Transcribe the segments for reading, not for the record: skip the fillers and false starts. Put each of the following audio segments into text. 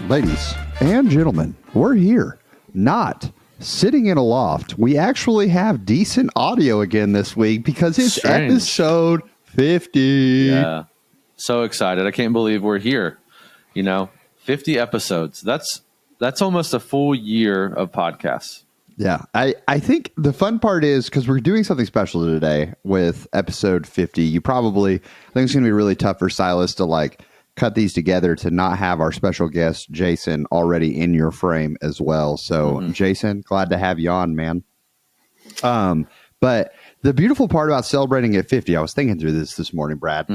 Ladies and gentlemen, we're here, not sitting in a loft. We actually have decent audio again this week because it's episode 50. Yeah, so excited. I can't believe we're here. 50 episodes. That's almost a full year of podcasts. Yeah, I think the fun part is because we're doing something special today with episode 50. I think it's going to be really tough for Silas to cut these together to not have our special guest, Jason, already in your frame as well. So, Jason, glad to have you on, man. But the beautiful part about celebrating at 50, I was thinking through this morning, Brad,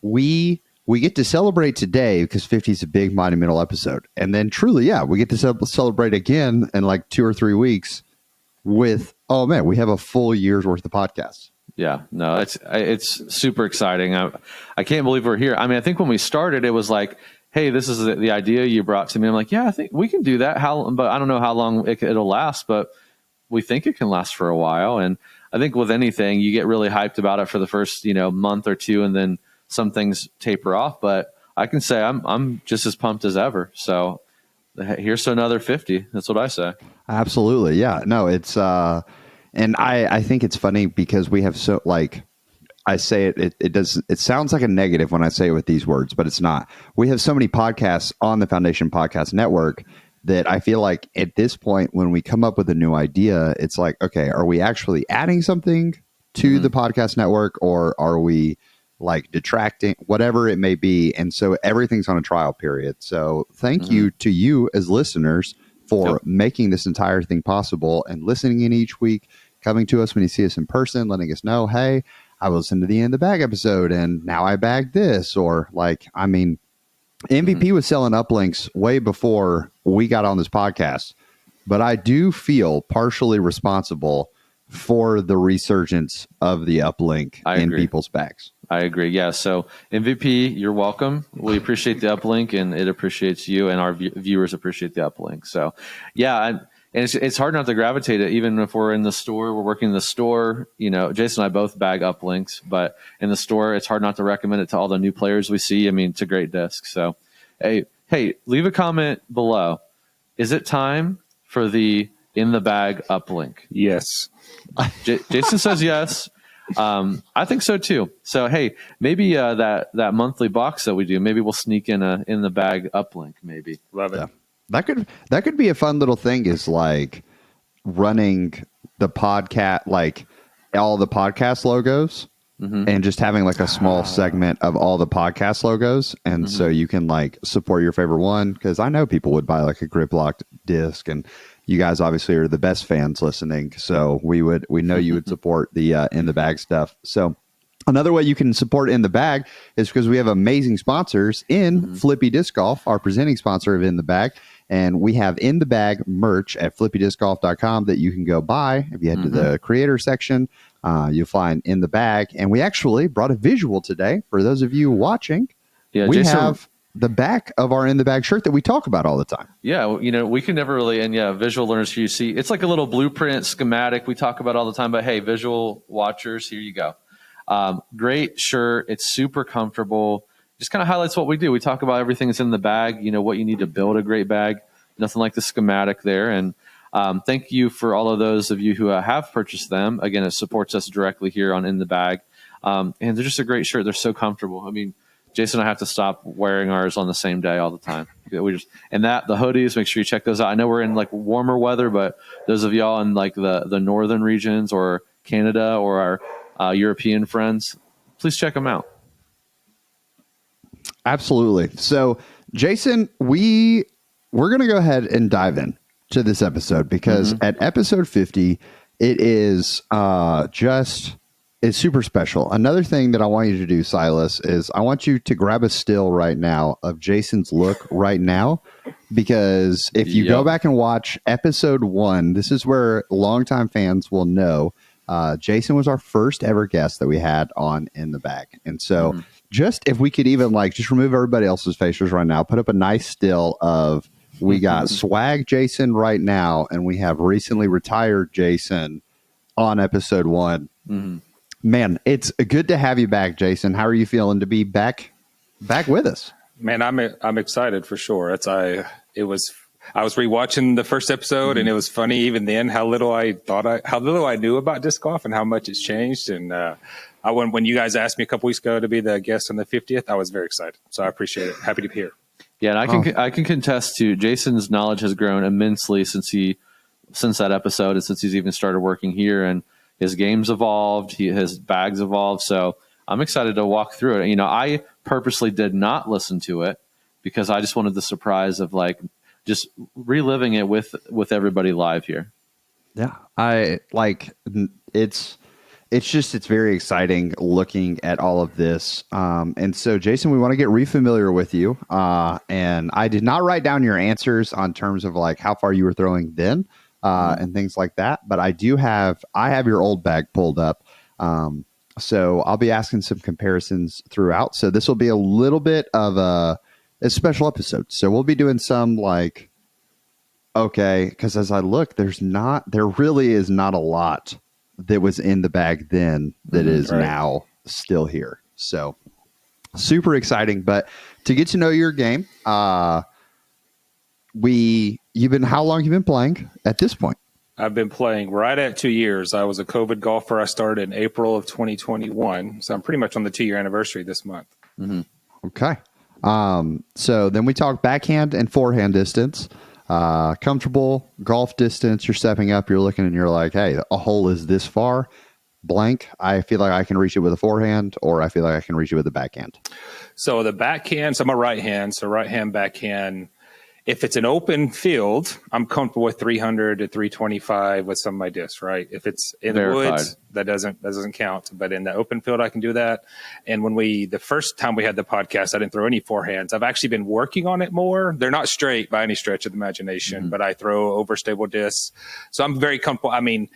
we get to celebrate today because 50 is a big monumental episode. And then truly, we get to celebrate again in 2 or 3 weeks with, we have a full year's worth of podcasts. Yeah, no, it's super exciting. I can't believe we're here. I mean, I think when we started, it was like, hey, this is the idea you brought to me. I'm like, yeah, I think we can do that. But I don't know how long it'll last, but we think it can last for a while. And I think with anything, you get really hyped about it for the first, month or two, and then some things taper off. But I can say I'm just as pumped as ever. So here's to another 50. That's what I say. Absolutely. Yeah, no, it's, and I think it's funny because we have I say it sounds like a negative when I say it with these words, but it's not. We have so many podcasts on the Foundation Podcast Network that I feel like at this point, when we come up with a new idea, it's like, okay, are we actually adding something to the podcast network, or are we detracting, whatever it may be? And so everything's on a trial period. So thank you to you as listeners for making this entire thing possible and listening in each week, coming to us when you see us in person, letting us know, hey, I listened to the In the Bag episode and now I bagged this. Or MVP was selling uplinks way before we got on this podcast, but I do feel partially responsible for the resurgence of the uplink in people's bags. I agree. Yeah. So MVP, you're welcome. We appreciate the uplink, and it appreciates you, and our viewers appreciate the uplink. So yeah. And it's hard not to gravitate it, even if we're in the store, we're working in the store, Jason and I both bag uplinks, but in the store, it's hard not to recommend it to all the new players we see. I mean, it's a great disc. So, hey, leave a comment below. Is it time for the In the Bag uplink? Yes. Jason says yes. I think so too. So, hey, maybe that monthly box that we do, maybe we'll sneak in a In the Bag uplink. Maybe. Love it. Yeah. That could be a fun little thing, is running the podcast, all the podcast logos, and just having a small segment of all the podcast logos. And so you can support your favorite one, because I know people would buy a grip locked disc, and you guys obviously are the best fans listening. So we know you would support the In the Bag stuff. So another way you can support In the Bag is because we have amazing sponsors in Flippy Disc Golf, our presenting sponsor of In the Bag. And we have In the Bag merch at flippydiscgolf.com that you can go buy. If you head to the creator section, you'll find In the Bag. And we actually brought a visual today for those of you watching. Yeah, we have the back of our In the Bag shirt that we talk about all the time. Yeah, we can never really, and visual learners here, you see, it's like a little blueprint schematic we talk about all the time, but hey, visual watchers, here you go. Great shirt. It's super comfortable. Just kind of highlights what we do. We talk about everything that's in the bag, what you need to build a great bag. Nothing like the schematic there. And thank you for all of those of you who have purchased them. Again, it supports us directly here on In the Bag. And they're just a great shirt. They're so comfortable. I mean, Jason and I have to stop wearing ours on the same day all the time. The hoodies, make sure you check those out. I know we're in warmer weather, but those of y'all in the northern regions or Canada or our European friends, please check them out. Absolutely. So, Jason, we're going to go ahead and dive in to this episode, because at episode 50, it is it's super special. Another thing that I want you to do, Silas, is I want you to grab a still right now of Jason's look right now, because if you go back and watch episode 1, this is where longtime fans will know Jason was our first ever guest that we had on In the Bag. And so just if we could even just remove everybody else's faces right now, put up a nice still of, we got swag Jason right now, and we have recently retired Jason on episode 1. Man, it's good to have you back, Jason. How are you feeling to be back with us? Man, I'm excited for sure. I was rewatching the first episode, and it was funny even then how little I knew about disc golf and how much it's changed. And when you guys asked me a couple weeks ago to be the guest on the 50th, I was very excited. So I appreciate it. Happy to be here. Yeah, and I can contest to Jason's knowledge has grown immensely since that episode and since he's even started working here, and his game's evolved, his bag's evolved. So I'm excited to walk through it. I purposely did not listen to it because I just wanted the surprise of just reliving it with everybody live here. Yeah, it's very exciting looking at all of this. And so, Jason, we want to get re-familiar with you. And I did not write down your answers on terms of how far you were throwing then and things like that. But I have your old bag pulled up. So I'll be asking some comparisons throughout. So this will be a little bit of a special episode. So we'll be doing some because as I look, there really is not a lot that was in the bag then that is now still here. So super exciting. But to get to know your game, how long have you been playing at this point? I've been playing right at 2 years. I was a COVID golfer. I started in April of 2021. So I'm pretty much on the 2-year anniversary this month. Mm-hmm. Okay. So then we talk backhand and forehand distance. Comfortable golf distance, you're stepping up, you're looking and you're like, hey, a hole is this far, blank. I feel like I can reach it with a forehand, or I feel like I can reach it with a backhand. So the backhand, I'm a right hand, so right hand backhand. If it's an open field, I'm comfortable with 300 to 325 with some of my discs, right? If it's in the woods, that doesn't count. But in the open field, I can do that. And the first time we had the podcast, I didn't throw any forehands. I've actually been working on it more. They're not straight by any stretch of the imagination, but I throw overstable discs. So I'm very comfortable. I mean,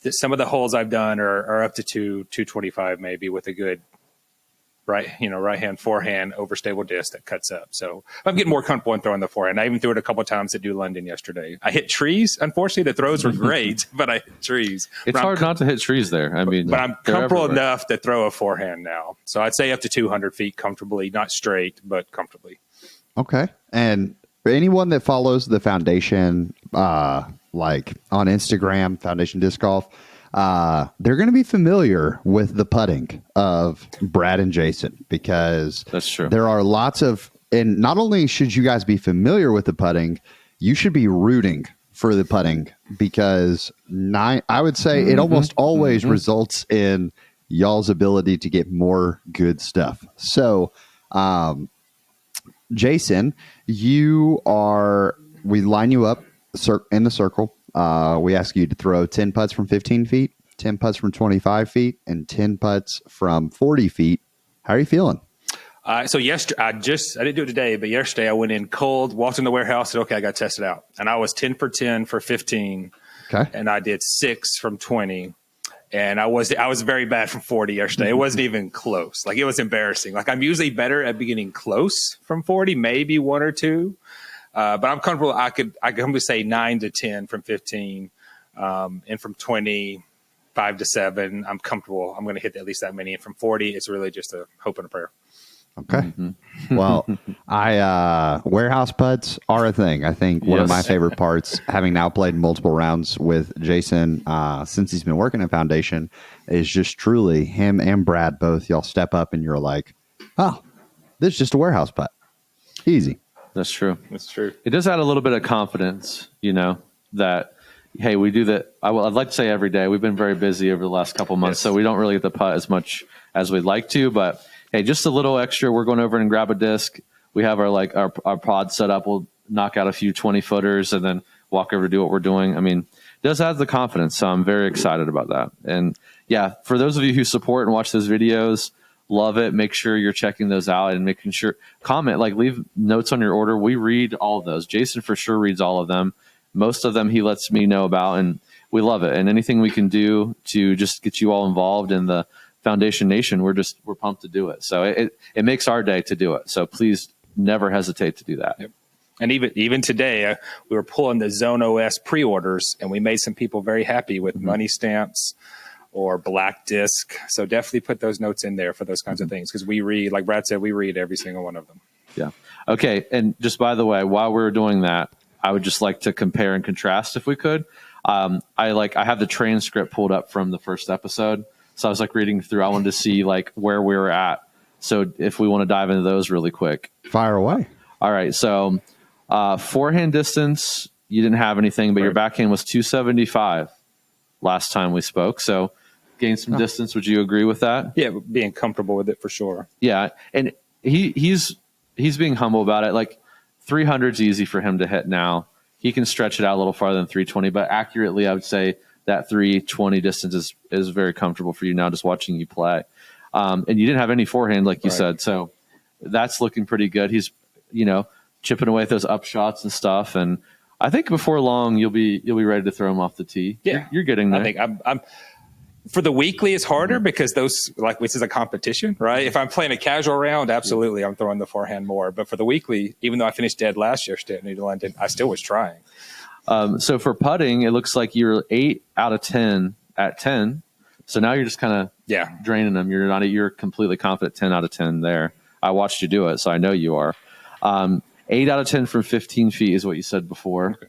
some of the holes I've done are up to 225 maybe with a good right hand forehand overstable disc that cuts up. So I'm getting more comfortable in throwing the forehand. I even threw it a couple of times at New London yesterday. I hit trees. Unfortunately, the throws were great, but I hit trees. It's hard not to hit trees there. But I'm comfortable enough to throw a forehand now. So I'd say up to 200 feet comfortably, not straight, but comfortably. Okay. And for anyone that follows the foundation, on Instagram, Foundation Disc Golf, they're going to be familiar with the putting of Brad and Jason, because that's true. There are lots of, and not only should you guys be familiar with the putting, you should be rooting for the putting, because I would say it almost always results in y'all's ability to get more good stuff. So, Jason, we line you up in the circle. We ask you to throw 10 putts from 15 feet, 10 putts from 25 feet, and 10 putts from 40 feet. How are you feeling? So yesterday, I didn't do it today, but yesterday I went in cold, walked in the warehouse, said, okay, I got to test it out. And I was 10 for 10 for 15. Okay. And I did 6 from 20. And I was very bad from 40 yesterday. It wasn't even close. It was embarrassing. I'm usually better at beginning close from 40, maybe 1 or 2. But I'm comfortable. I could humbly say 9 to 10 from 15, and from 20, 5 to 7. I'm comfortable. I'm going to hit at least that many. And from 40, it's really just a hope and a prayer. Okay. Mm-hmm. Well, warehouse putts are a thing. I think one of my favorite parts, having now played multiple rounds with Jason since he's been working at Foundation, is just truly him and Brad both. Y'all step up and you're like, oh, this is just a warehouse putt. Easy. That's true. That's true. It does add a little bit of confidence, that, hey, we do that. I'd like to say every day. We've been very busy over the last couple months, so we don't really get the putt as much as we'd like to. But, hey, just a little extra. We're going over and grab a disc. We have our pod set up. We'll knock out a few 20-footers and then walk over to do what we're doing. I mean, it does add the confidence, so I'm very excited about that. And, yeah, for those of you who support and watch those videos, love it. Make sure you're checking those out and making sure, comment, leave notes on your order. We read all of those. Jason for sure reads all of them. Most of them he lets me know about, and we love it. And anything we can do to just get you all involved in the Foundation Nation, we're pumped to do it. So it makes our day to do it. So please never hesitate to do that. Yep. And even today, we were pulling the Zone OS pre-orders, and we made some people very happy with money stamps or black disc. So definitely put those notes in there for those kinds of things, because we read, like Brad said, we read every single one of them. Yeah. Okay. And just by the way, while we were doing that, I would just like to compare and contrast if we could. I have the transcript pulled up from the first episode. So I was like reading through. I wanted to see like where we were at. So if we want to dive into those really quick. Fire away. All right. So forehand distance, you didn't have anything, but your backhand was 275 last time we spoke. So gained some distance. Would you agree with that? Yeah, being comfortable with it for sure. Yeah. And he's being humble about it. Like 300 is easy for him to hit now. He can stretch it out a little farther than 320, but accurately, I would say that 320 distance is very comfortable for you now, just watching you play. And you didn't have any forehand, like you said, so that's looking pretty good. He's, chipping away at those up shots and stuff, and I think before long you'll be ready to throw him off the tee. Yeah, you're getting there. I think I'm for the weekly, it's harder because this is a competition, right? If I'm playing a casual round, absolutely, I'm throwing the forehand more. But for the weekly, even though I finished dead last year at New London, I still was trying. So for putting, it looks like you're 8 out of 10 at 10. So now you're just kind of draining them. You're completely confident 10 out of 10 there. I watched you do it, so I know you are. 8 out of 10 from 15 feet is what you said before. Okay.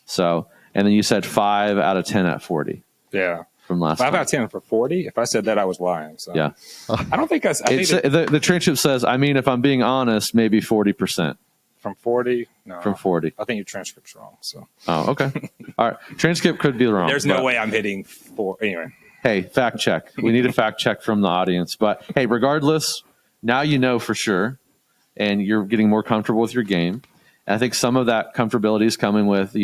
So, and then you said 5 out of 10 at 40. Yeah. From last 5 time. out of 10 for 40. If I said that, I was lying. So. Yeah. I don't think the transcript says, if I'm being honest, maybe 40%. From 40? No. From 40. I think your transcript's wrong. So. Oh, okay. All right. Transcript could be wrong. There's no way I'm hitting 4. Anyway. Hey, fact check. We need a fact check from the audience. But hey, regardless, now you know for sure, and you're getting more comfortable with your game. And I think some of that comfortability is coming with,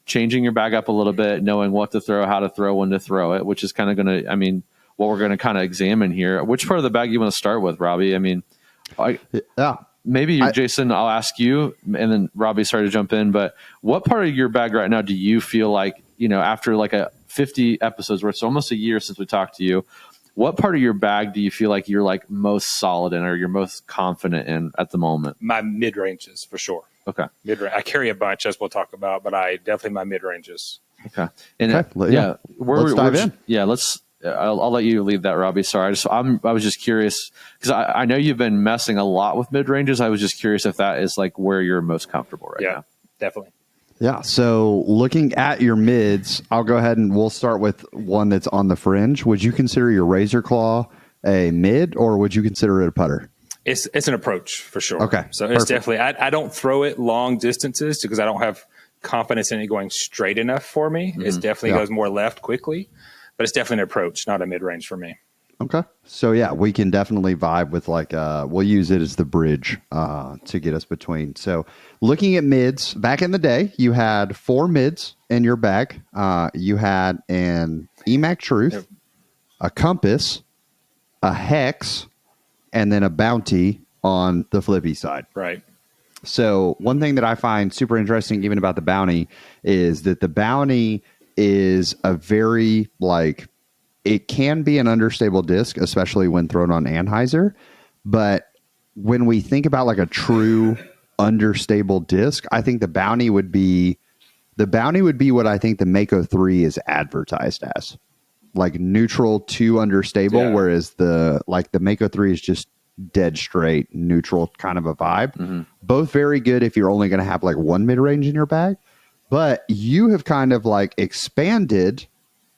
changing your bag up a little bit, knowing what to throw, how to throw, when to throw it, which is kind of going to, what we're going to kind of examine here. Which part of the bag you want to start with, Robbie? Jason, I'll ask you, and then Robbie started to jump in, but what part of your bag right now do you feel like, after like a 50 episodes where it's almost a year since we talked to you, what part of your bag do you feel like you're like most solid in or you're most confident in at the moment? My mid-ranges for sure. Okay. Mid-range. I carry a bunch, as we'll talk about, but definitely my mid-ranges. Okay. And let's dive in. Yeah, I'll let you lead that, Robbie. Sorry. I was just curious because I know you've been messing a lot with mid-ranges. I was just curious if that is like where you're most comfortable right now. Yeah, definitely. Yeah. So looking at your mids, I'll go ahead and we'll start with one that's on the fringe. Would you consider your Razor Claw a mid or would you consider it a putter? It's an approach for sure. Okay. So it's definitely, I don't throw it long distances because I don't have confidence in it going straight enough for me. Mm-hmm. It definitely goes more left quickly, but it's definitely an approach, not a mid-range for me. Okay. So yeah, we can definitely vibe with we'll use it as the bridge to get us between. So looking at mids, back in the day, you had 4 mids in your bag. You had an EMAC Truth, a Compass, a Hex, and then a Bounty on the flippy side. Right. So one thing that I find super interesting even about the Bounty is that the Bounty is a very it can be an understable disc, especially when thrown on Hyzer. But when we think about like a true understable disc, I think the Bounty would be what I think the Mako 3 is advertised as, like neutral to understable, whereas the Mako 3 is just dead straight neutral kind of a vibe. Mm-hmm. Both very good if you're only going to have like one mid range in your bag, but you have kind of like expanded.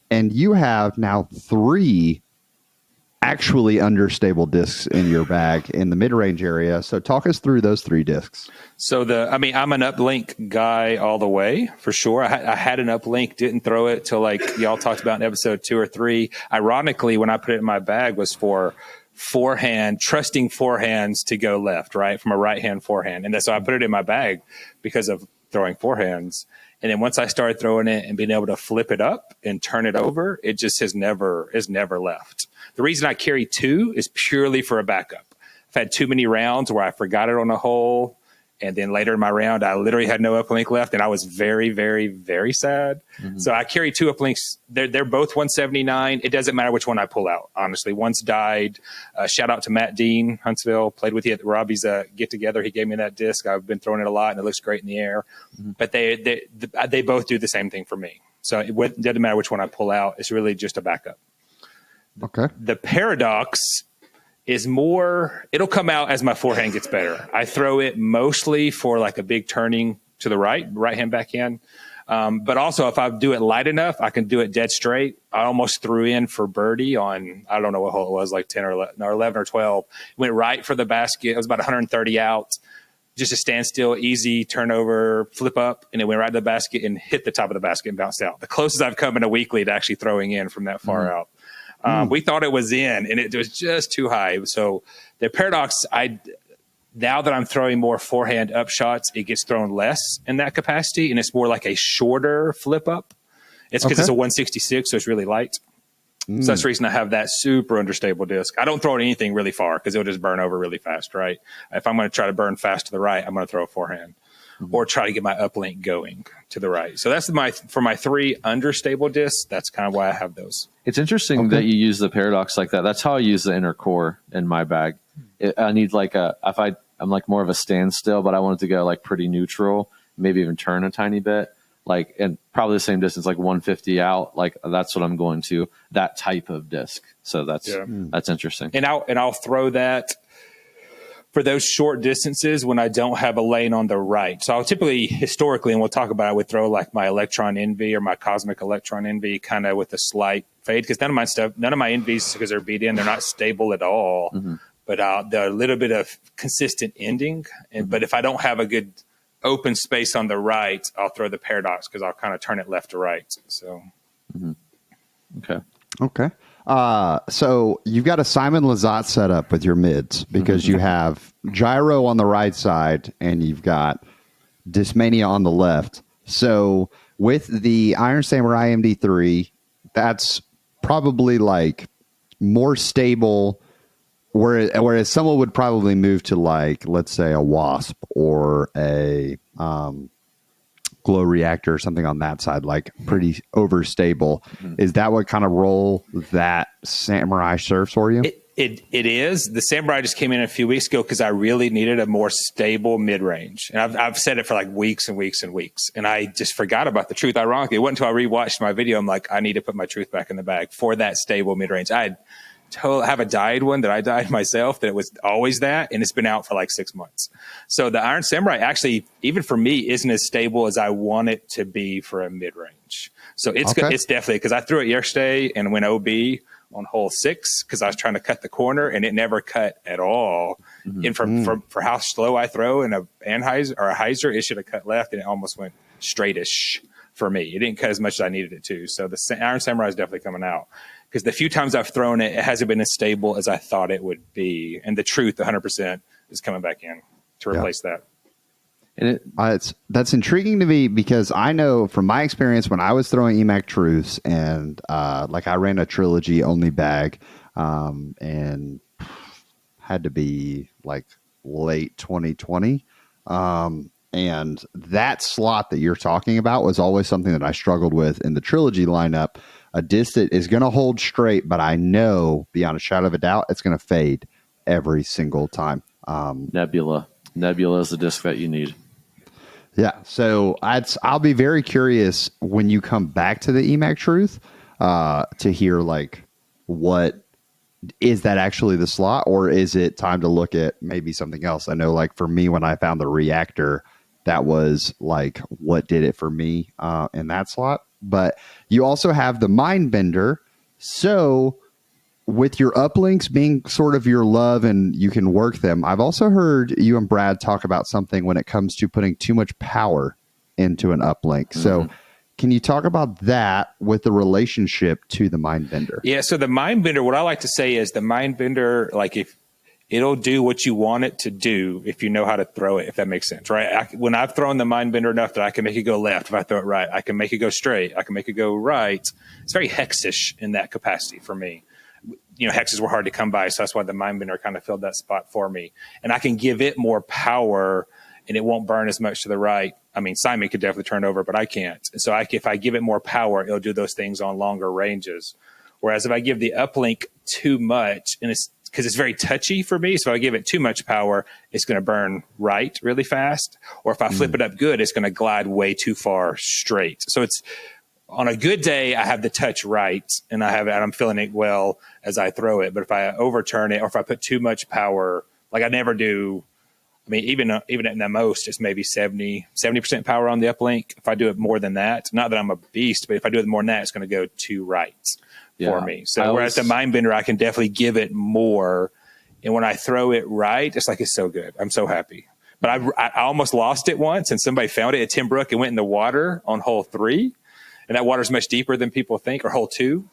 And you have now 3 actually understable discs in your bag in the mid-range area. So talk us through those 3 discs. So I'm an uplink guy all the way for sure. I had an uplink, didn't throw it till like y'all talked about in episode 2 or 3. Ironically, when I put it in my bag was for trusting forehands to go left, right? From a right hand forehand. And so I put it in my bag because of throwing forehands. And then once I started throwing it and being able to flip it up and turn it over, it just has never left. The reason I carry 2 is purely for a backup. I've had too many rounds where I forgot it on a hole. And then later in my round, I literally had no uplink left. And I was very, very, very sad. Mm-hmm. So I carry 2 uplinks. They're both 179. It doesn't matter which one I pull out, honestly. One's died. Shout out to Matt Dean, Huntsville. Played with you at Robbie's get-together. He gave me that disc. I've been throwing it a lot, and it looks great in the air. Mm-hmm. But they both do the same thing for me. So it doesn't matter which one I pull out. It's really just a backup. Okay. The paradox is more, it'll come out as my forehand gets better. I throw it mostly for like a big turning to the right hand backhand. But also if I do it light enough, I can do it dead straight. I almost threw in for birdie on, I don't know what hole it was, like 10 or 11 or 12. Went right for the basket. It was about 130 out. Just a standstill, easy turnover, flip up, and it went right to the basket and hit the top of the basket and bounced out. The closest I've come in a weekly to actually throwing in from that far out. We thought it was in, and it was just too high. So the paradox, now that I'm throwing more forehand up shots, it gets thrown less in that capacity, and it's more like a shorter flip up. It's because it's a 166, so it's really light. So that's the reason I have that super understable disc. I don't throw it anything really far because it'll just burn over really fast, right? If I'm going to try to burn fast to the right, I'm going to throw a forehand or try to get my uplink going to the right. So that's for my 3 understable discs. That's kind of why I have those. It's interesting that you use the paradox like that. That's how I use the inner core in my bag. I need like I'm like more of a standstill, but I want it to go like pretty neutral, maybe even turn a tiny bit. Like, and probably the same distance, like 150 out. Like that's what I'm going to, that type of disc. So that's interesting. And I'll throw that for those short distances when I don't have a lane on the right. So I'll typically, historically, and we'll talk about it, I would throw like my Electron Envy or my Cosmic Electron Envy kind of with a slight fade, because none of my Envies, because they're beat in, they're not stable at all. But they're a little bit of consistent ending. But if I don't have a good open space on the right, I'll throw the paradox because I'll kind of turn it left to right. So, Okay. So you've got a Simon Lizotte setup with your mids because you have gyro on the right side and you've got Discmania on the left. So with the Iron Samurai MD3, that's probably like more stable. Whereas someone would probably move to like, let's say a Wasp or a Glow Reactor or something on that side, like pretty overstable. Is that what kind of role that Samurai serves for you? It is. The Samurai just came in a few weeks ago because I really needed a more stable mid-range. And I've said it for like weeks and weeks and weeks. And I just forgot about the truth. Ironically, it wasn't until I rewatched my video, I'm like, I need to put my truth back in the bag for that stable mid-range. I have a dyed one that I dyed myself that it was always that, and it's been out for like 6 months. So the Iron Samurai actually, even for me, isn't as stable as I want it to be for a mid-range. So it's definitely, because I threw it yesterday and went OB on hole 6 because I was trying to cut the corner and it never cut at all. And for how slow I throw in a Hyzer, it should have cut left and it almost went straightish for me. It didn't cut as much as I needed it to. So the Iron Samurai is definitely coming out. Because the few times I've thrown it, it hasn't been as stable as I thought it would be. And the truth, 100%, is coming back in to replace that. And that's intriguing to me because I know from my experience when I was throwing EMAC Truths and like I ran a trilogy only bag and had to be like late 2020. And that slot that you're talking about was always something that I struggled with in the trilogy lineup. A disc that is going to hold straight, but I know beyond a shadow of a doubt, it's going to fade every single time. Nebula is the disc that you need. Yeah. So I'll be very curious when you come back to the EMAC Truth to hear like, what is that actually the slot, or is it time to look at maybe something else? I know like for me, when I found the Reactor, that was like what did it for me in that slot. But you also have the Mind Bender. So with your uplinks being sort of your love and you can work them, I've also heard you and Brad talk about something when it comes to putting too much power into an uplink. So can you talk about that with the relationship to the Mind Bender? Yeah, so the Mind Bender, what I like to say is the Mind Bender, like if it'll do what you want it to do if you know how to throw it, if that makes sense, right? When I've thrown the Mind Bender enough that I can make it go left if I throw it right, I can make it go straight, I can make it go right. It's very hexish in that capacity for me. You know, hexes were hard to come by, so that's why the Mind Bender kind of filled that spot for me. And I can give it more power, and it won't burn as much to the right. I mean, Simon could definitely turn over, but I can't. And so if I give it more power, it'll do those things on longer ranges. Whereas if I give the uplink too much, and it's because it's very touchy for me, so if I give it too much power, it's going to burn right really fast. Or if I flip it up good, it's going to glide way too far straight. So on a good day, I have the touch right, and I'm feeling it well as I throw it. But if I overturn it, or if I put too much power, like I never do, I mean, even at the most, it's maybe 70% power on the uplink. If I do it more than that, not that I'm a beast, but if I do it more than that, it's going to go too right for me. So whereas the Mindbender, I can definitely give it more. And when I throw it right, it's like, it's so good. I'm so happy. But I almost lost it once, and somebody found it at Timbrook and went in the water on hole 3. And that water is much deeper than people think, or hole 2.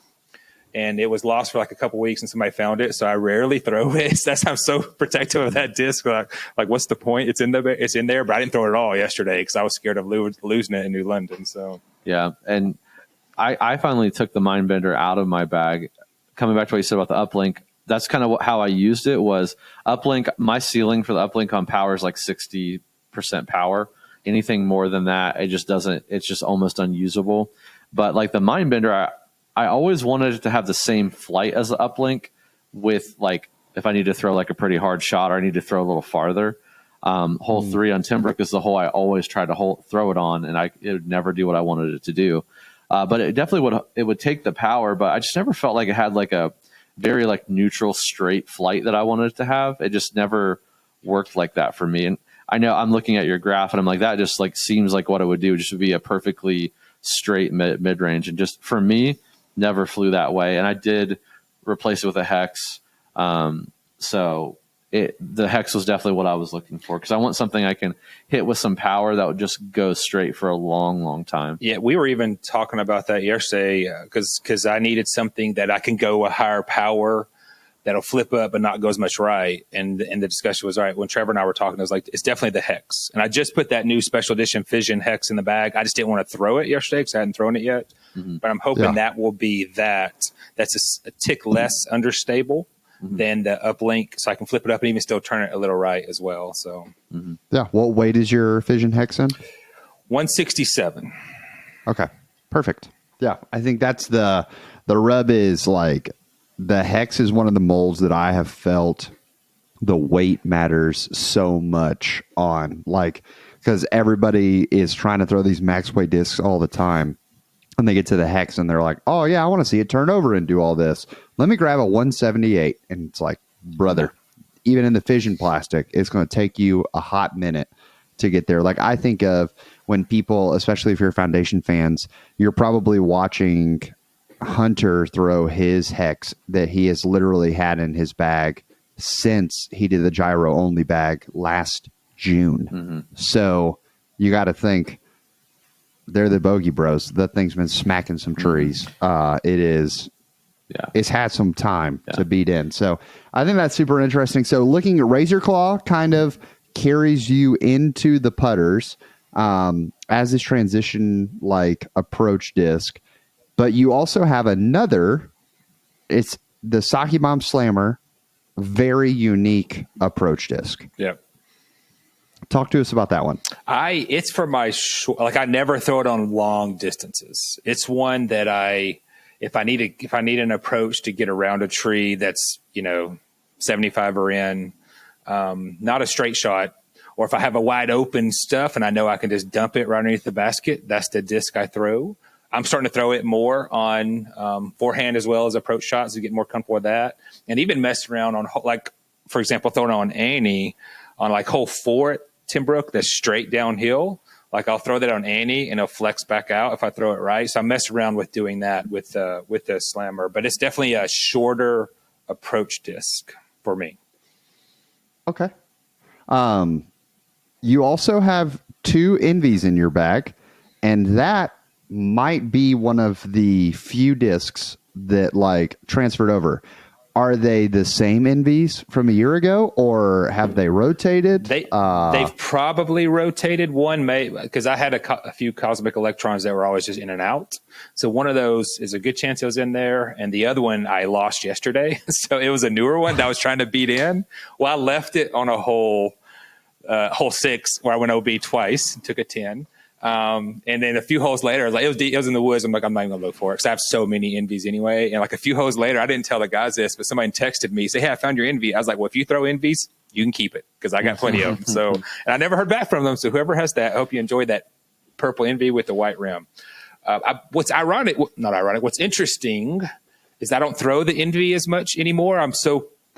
And it was lost for like a couple weeks, and somebody found it. So I rarely throw it. That's I'm so protective of that disc. Like what's the point? It's in there, but I didn't throw it at all yesterday because I was scared of losing it in New London. So yeah, and I finally took the Mindbender out of my bag. Coming back to what you said about the uplink, that's kind of how I used it. Was uplink. My ceiling for the uplink on power is like 60% power. Anything more than that, it just doesn't. It's just almost unusable. But like the Mindbender, I always wanted it to have the same flight as the uplink, with like if I need to throw like a pretty hard shot or I need to throw a little farther. Hole 3 on Timbrook is the hole I always try to throw it on, and it would never do what I wanted it to do. But it definitely would take the power, but I just never felt like it had like a very like neutral straight flight that I wanted it to have. It just never worked like that for me. And I know I'm looking at your graph and I'm like, that just like seems like what it would do. Just would be a perfectly straight mid range, and just for me, never flew that way. And I did replace it with a hex. So the hex was definitely what I was looking for, because I want something I can hit with some power that would just go straight for a long, long time. Yeah, we were even talking about that yesterday because I needed something that I can go a higher power that'll flip up but not go as much right. And the discussion was, all right, when Trevor and I were talking, I was like, it's definitely the hex. And I just put that new special edition Fission hex in the bag. I just didn't want to throw it yesterday because I hadn't thrown it yet. Mm-hmm. But I'm hoping that will be that. That's a tick less understable than the uplink, so I can flip it up and even still turn it a little right as well. So yeah. What weight is your Fission hex in? 167. Okay, perfect. Yeah, I think that's the rub is like the hex is one of the molds that I have felt the weight matters so much on, like, because everybody is trying to throw these max weight discs all the time. And they get to the hex and they're like, oh, yeah, I want to see it turn over and do all this. Let me grab a 178. And it's like, brother, even in the Fission plastic, it's going to take you a hot minute to get there. Like, I think of when people, especially if you're Foundation fans, you're probably watching Hunter throw his hex that he has literally had in his bag since he did the gyro only bag last June. Mm-hmm. So you got to think, they're the bogey bros. That thing's been smacking some trees. It's had some time to beat in. So I think that's super interesting. So looking at Razor Claw kind of carries you into the putters as this transition like approach disc. But you also have another, it's the Saki Bomb Slammer, very unique approach disc. Yep. Talk to us about that one. It's for my I never throw it on long distances. It's one that if I need an approach to get around a tree that's 75 or in, not a straight shot, or if I have a wide open stuff and I know I can just dump it right underneath the basket, that's the disc I throw. I'm starting to throw it more on forehand as well as approach shots to get more comfortable with that, and even mess around on, like, for example, throwing on Annie on like hole 4 at Timbrook that's straight downhill. Like, I'll throw that on Annie and it'll flex back out if I throw it right. So I mess around with doing that with the slammer, but it's definitely a shorter approach disc for me. Okay. You also have 2 Envies in your bag, and that might be one of the few discs that like transferred over. Are they the same Envies from a year ago, or have they rotated? They've probably rotated. One may, because I had a few Cosmic Electrons that were always just in and out. So one of those is a good chance it was in there, and the other one I lost yesterday. So it was a newer one that I was trying to beat in. Well, I left it on a hole 6 where I went OB twice and took a 10. And then a few holes later, I was like, it was in the woods. I'm like, I'm not even gonna look for it because I have so many Envies anyway. And like a few holes later, I didn't tell the guys this, but somebody texted me, say, hey, I found your Envy. I was like, well, if you throw Envies, you can keep it because I got plenty of them. So, and I never heard back from them. So whoever has that, I hope you enjoyed that purple Envy with the white rim. What's ironic, not ironic, what's interesting is I don't throw the Envy as much anymore.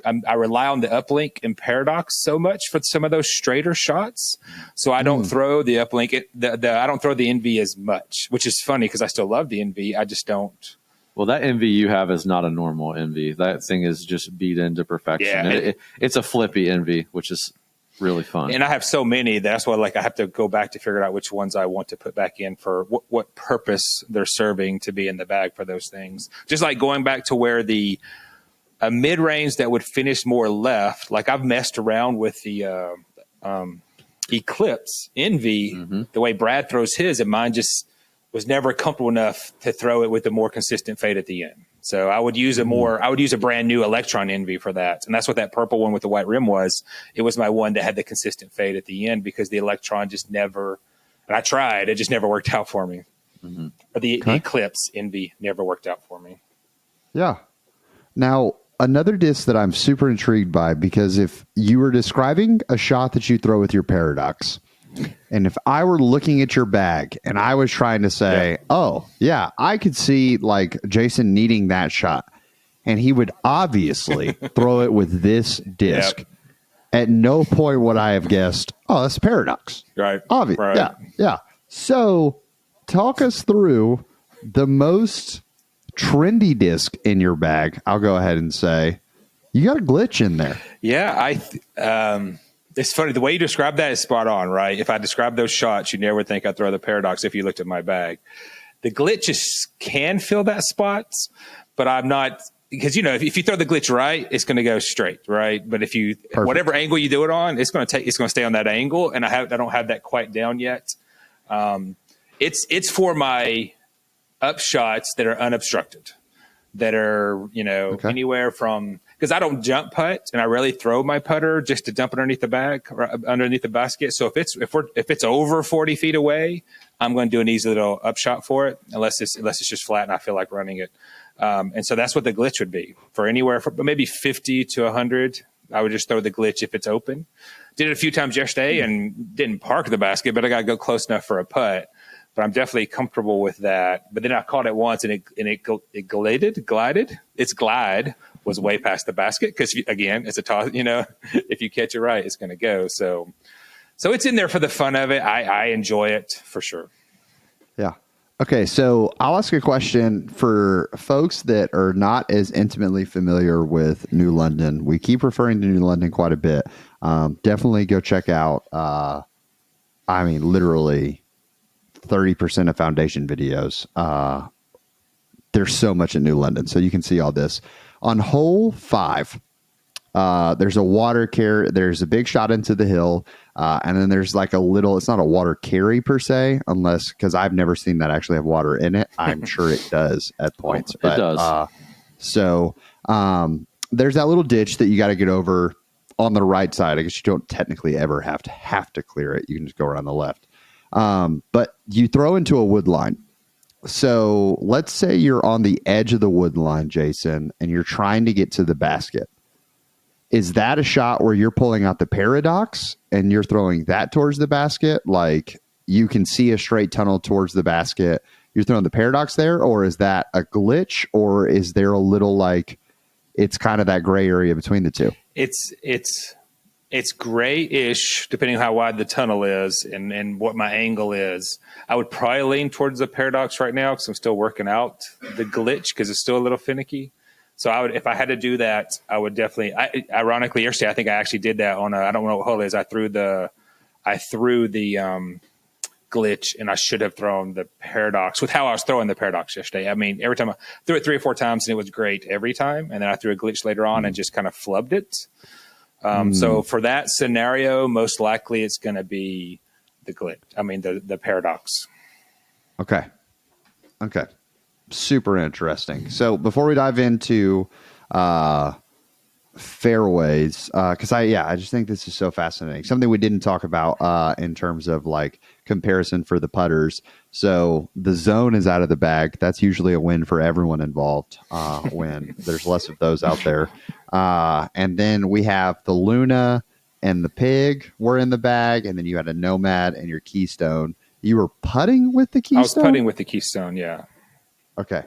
I rely on the uplink and paradox so much for some of those straighter shots. So I don't throw the uplink. I don't throw the Envy as much, which is funny because I still love the Envy. I just don't. Well, that Envy you have is not a normal Envy. That thing is just beat into perfection. Yeah. It's a flippy Envy, which is really fun. And I have so many. That's why I have to go back to figure out which ones I want to put back in for what purpose they're serving to be in the bag for those things. Just like going back to where a mid-range that would finish more left, like I've messed around with the Eclipse Envy, the way Brad throws his, and mine just was never comfortable enough to throw it with a more consistent fade at the end. So I would use a brand new Electron Envy for that. And that's what that purple one with the white rim was. It was my one that had the consistent fade at the end because the Electron just never, and I tried, it just never worked out for me. Or the Eclipse Envy never worked out for me. Yeah. Now, another disc that I'm super intrigued by, because if you were describing a shot that you throw with your Paradox, and if I were looking at your bag and I was trying to say, oh, yeah, I could see like Jason needing that shot, and he would obviously throw it with this disc. Yep. At no point would I have guessed, oh, that's Paradox. Right. Obvious. Right. Yeah. Yeah. So talk us through the most trendy disc in your bag. I'll go ahead and say you got a glitch in there. Yeah. It's funny. The way you describe that is spot on, right? If I describe those shots, you never would think I'd throw the Paradox if you looked at my bag. The glitches can fill that spot, but I'm not, because, if you throw the glitch right, it's going to go straight, right? But if you, whatever angle you do it on, it's going to stay on that angle. And I don't have that quite down yet. It's for my up shots that are unobstructed, that are, anywhere from, because I don't jump putt and I rarely throw my putter just to dump it underneath the bag or underneath the basket. So if it's over 40 feet away, I'm going to do an easy little upshot for it, unless it's just flat and I feel like running it. And so that's what the glitch would be for anywhere from maybe 50 to 100. I would just throw the glitch if it's open. Did it a few times yesterday and didn't park the basket, but I got to go close enough for a putt. But I'm definitely comfortable with that. But then I caught it once and it glided. Its glide was way past the basket because, again, it's a toss. If you catch it right, it's going to go. So it's in there for the fun of it. I enjoy it for sure. Yeah. Okay, so I'll ask a question for folks that are not as intimately familiar with New London. We keep referring to New London quite a bit. Definitely go check out, literally 30% of foundation videos. There's so much in New London, so you can see all this. On hole 5, there's a water carry. There's a big shot into the hill, and then there's like a little. It's not a water carry per se, because I've never seen that actually have water in it. I'm sure it does at points. It does. There's that little ditch that you got to get over on the right side. I guess you don't technically ever have to clear it. You can just go around the left. But you throw into a wood line. So let's say you're on the edge of the wood line, Jason, and you're trying to get to the basket. Is that a shot where you're pulling out the Paradox and you're throwing that towards the basket? Like you can see a straight tunnel towards the basket. You're throwing the Paradox there, or is that a glitch, or is there a little it's kind of that gray area between the two? It's gray-ish, depending on how wide the tunnel is and what my angle is. I would probably lean towards the Paradox right now because I'm still working out the glitch because it's still a little finicky. So if I had to do that, I would definitely. Ironically, yesterday I think I actually did that on I don't know what hole it is. I threw the glitch, and I should have thrown the Paradox with how I was throwing the Paradox yesterday. I mean, every time I threw it 3 or 4 times, and it was great every time. And then I threw a glitch later on and just kind of flubbed it. So for that scenario, most likely it's going to be the glitch. I mean, the Paradox. Okay. Super interesting. So before we dive into fairways, because I just think this is so fascinating. Something we didn't talk about in terms of like comparison for the putters. So the zone is out of the bag. That's usually a win for everyone involved when there's less of those out there. And then we have the Luna and the Pig were in the bag, and then you had a Nomad and your Keystone. you were putting with the Keystone? I was putting with the Keystone, yeah. Okay.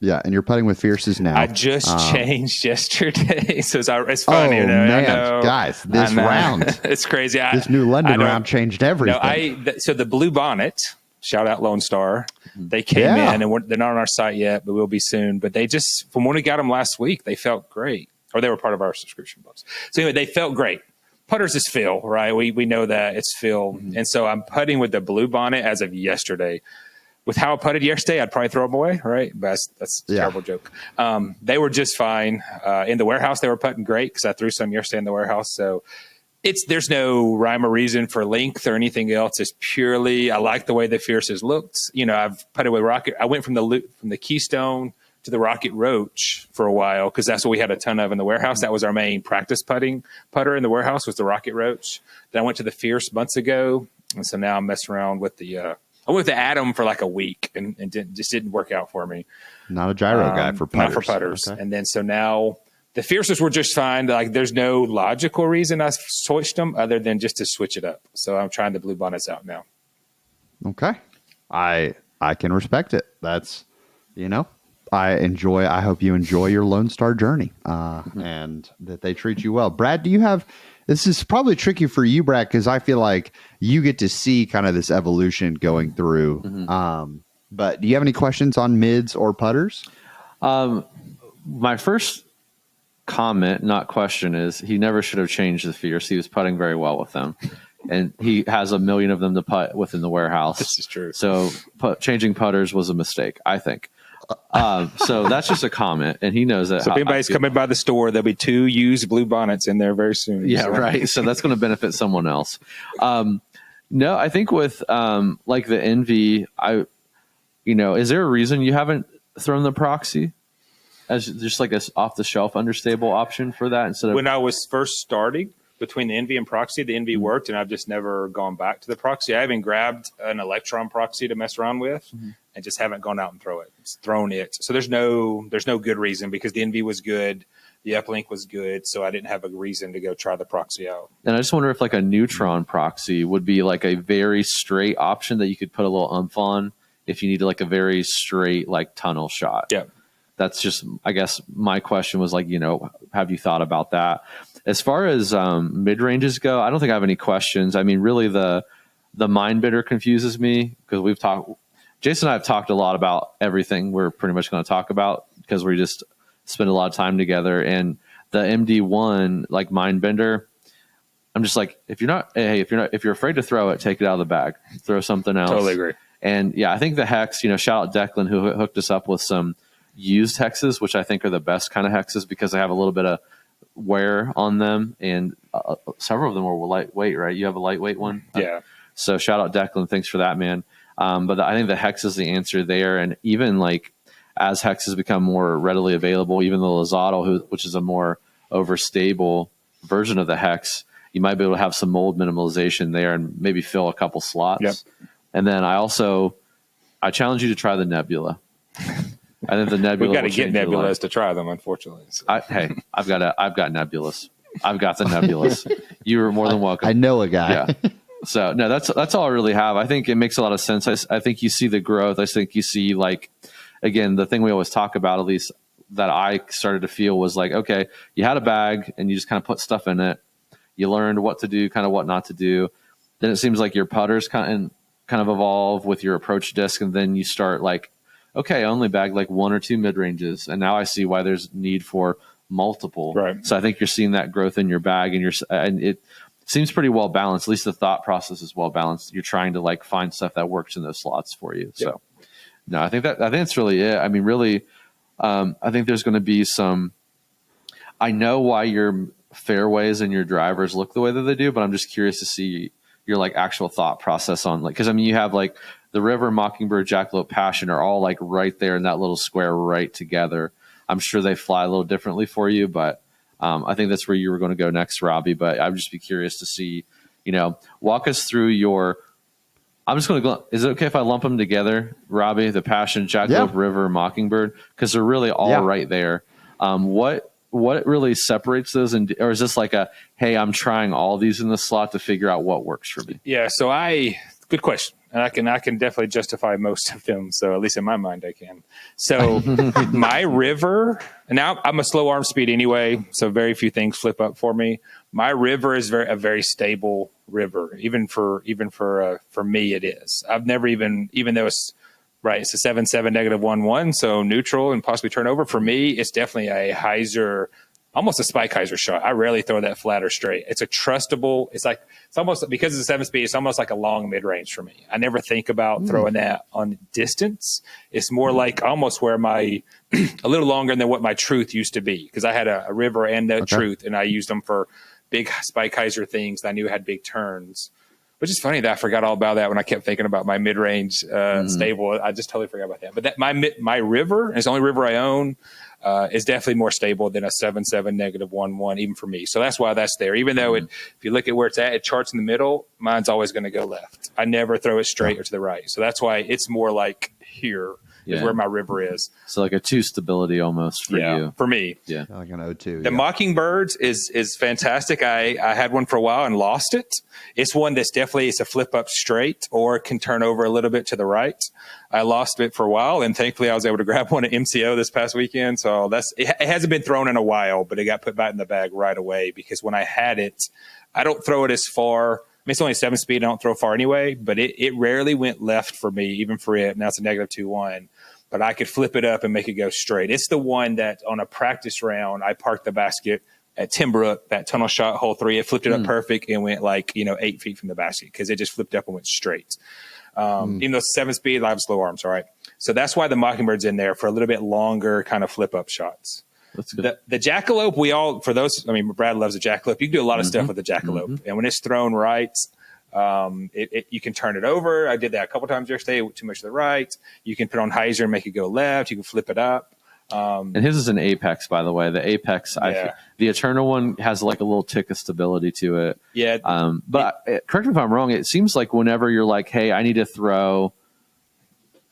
Yeah, and you're putting with Fierce's now. I just changed yesterday, so it's funny. Oh, man, man. I know. Guys, this round. It's crazy. This new London round changed everything. So the Blue Bonnet, shout out Lone Star, they came in, and they're not on our site yet, but we'll be soon. But they just, from when we got them last week, they felt great. Or they were part of our subscription box. So anyway, they felt great. Putters is Phil, right? We know that it's Phil. And so I'm putting with the Blue Bonnet as of yesterday. With how I putted yesterday, I'd probably throw them away, right? But that's a terrible joke. They were just fine. In the warehouse, they were putting great because I threw some yesterday in the warehouse. So there's no rhyme or reason for length or anything else. It's purely, I like the way the Fierces looked. I've putted with Rocket. I went from the Keystone to the Rocket Roach for a while because that's what we had a ton of in the warehouse. That was our main practice putter in the warehouse was the Rocket Roach. Then I went to the Fierce months ago. And so now I'm messing around with I went with the Atom for like a week and just didn't work out for me. Not a gyro guy for putters. Not for putters. Okay. And then so now the Fierces were just fine. Like there's no logical reason I switched them other than just to switch it up. So I'm trying the Blue Bonnets out now. Okay. I can respect it. That's, I hope you enjoy your Lone Star journey and that they treat you well. Brad, this is probably tricky for you, Brad, because I feel like you get to see kind of this evolution going through. But do you have any questions on mids or putters? My first comment, not question, is he never should have changed the Fierce. He was putting very well with them. And he has a million of them to putt within the warehouse. This is true. So changing putters was a mistake, I think. So that's just a comment, and he knows that. So if anybody's coming by the store, there'll be 2 used Blue Bonnets in there very soon. Yeah, right. So that's going to benefit someone else. No, I think with like the Envy, is there a reason you haven't thrown the Proxy as just like a off the shelf understable option for that instead of when I was first starting? Between the Envy and Proxy, the Envy worked, and I've just never gone back to the Proxy. I haven't grabbed an Electron Proxy to mess around with, and just haven't gone out and thrown it. So there's no good reason because the Envy was good, the Uplink was good, so I didn't have a reason to go try the Proxy out. And I just wonder if like a Neutron Proxy would be like a very straight option that you could put a little umph on if you needed like a very straight like tunnel shot. Yeah. That's just, I guess my question was like, have you thought about that? As far as mid-ranges go, I don't think I have any questions. I mean, really the Mind Bidder confuses me because Jason and I have talked a lot about everything we're pretty much going to talk about because we just spend a lot of time together. And the MD1, like Mind Bender, I'm just like, if you're afraid to throw it, take it out of the bag, throw something else. Totally agree. And yeah, I think the hex, shout out Declan who hooked us up with some used hexes, which I think are the best kind of hexes because they have a little bit of wear on them, and several of them are lightweight, right? You have a lightweight one? Yeah. So shout out Declan. Thanks for that, man. But I think the hex is the answer there. And even like as hexes become more readily available, even the Lozado, which is a more overstable version of the hex, you might be able to have some mold minimalization there and maybe fill a couple slots. Yep. And then I challenge you to try the Nebula. I think the Nebula. We've got to get Nebulas to try them, unfortunately. So. I've got Nebulas. I've got the Nebulas. You are more than welcome. I know a guy. Yeah. So no, that's all I really have. I think it makes a lot of sense. I think you see the growth. I think you see like, again, the thing we always talk about, at least that I started to feel was like, okay, you had a bag and you just kind of put stuff in it. You learned what to do, kind of what not to do. Then it seems like your putters kind of evolve with your approach disc, and then you start like, okay, I only bag like 1 or 2 mid ranges, and now I see why there's need for multiple. Right. So I think you're seeing that growth in your bag, and it seems pretty well balanced. At least the thought process is well balanced. You're trying to like find stuff that works in those slots for you. So no, I think that's really it. I mean, really, I think there's going to be some. I know why your fairways and your drivers look the way that they do, but I'm just curious to see your like actual thought process on like, because I mean, you have like the River, Mockingbird, Jackalope, Passion are all like right there in that little square right together. I'm sure they fly a little differently for you, but I think that's where you were going to go next, Robbie. But I'd just be curious to see, walk us through your. I'm just going to go. Is it okay if I lump them together, Robbie? The Passion, Jackalope, River, Mockingbird, because they're really all right there. What really separates those, or is this like a, hey, I'm trying all these in the slot to figure out what works for me? Yeah, so I good question. And I can definitely justify most of them. So at least in my mind, I can. So my river, and now I'm a slow arm speed anyway. So very few things flip up for me. My river is a very stable river. Even for me, it is. I've never even though it's right, it's a 7-7 -1-1. So neutral and possibly turnover. For me, it's definitely a Hyzer, almost a spike Hyzer shot. I rarely throw that flat or straight. It's a trustable. It's almost, because it's a 7 speed, it's almost like a long mid range for me. I never think about throwing that on distance. It's more like almost where a little longer than what my truth used to be, because I had a river and a truth, and I used them for big spike Hyzer things that I knew had big turns. Which is funny that I forgot all about that when I kept thinking about my mid range stable. I just totally forgot about that. But that my river, and it's the only river I own, is definitely more stable than a 7-7 -1-1, even for me. So that's why that's there. Even though if you look at where it's at, it charts in the middle, mine's always going to go left. I never throw it straight or to the right. So that's why it's more like here is where my river is. So like a 2 stability almost for you. For me. Yeah. Like an O2. The Mockingbirds is fantastic. I had one for a while and lost it. It's one that's definitely, it's a flip up straight or can turn over a little bit to the right. I lost it for a while, and thankfully I was able to grab one at MCO this past weekend. So it hasn't been thrown in a while, but it got put back in the bag right away, because when I had it, I don't throw it as far. I mean, it's only a 7 speed. I don't throw far anyway, but it rarely went left for me, even for it. Now it's a -2-1. But I could flip it up and make it go straight. It's the one that on a practice round, I parked the basket at Timbrook, that tunnel shot, hole 3. It flipped it up perfect and went 8 feet from the basket, because it just flipped up and went straight. Even though it's 7 speed, I have slow arms, all right? So that's why the Mockingbird's in there for a little bit longer kind of flip up shots. That's good. The jackalope, Brad loves the jackalope. You can do a lot of stuff with the jackalope. And when it's thrown right, you can turn it over. I did that a couple times yesterday, too much to the right. You can put on Hyzer and make it go left. You can flip it up. And his is an Apex, by the way. The Apex, the Eternal one has like a little tick of stability to it. Yeah. But correct me if I'm wrong. It seems like whenever you're like, hey, I need to throw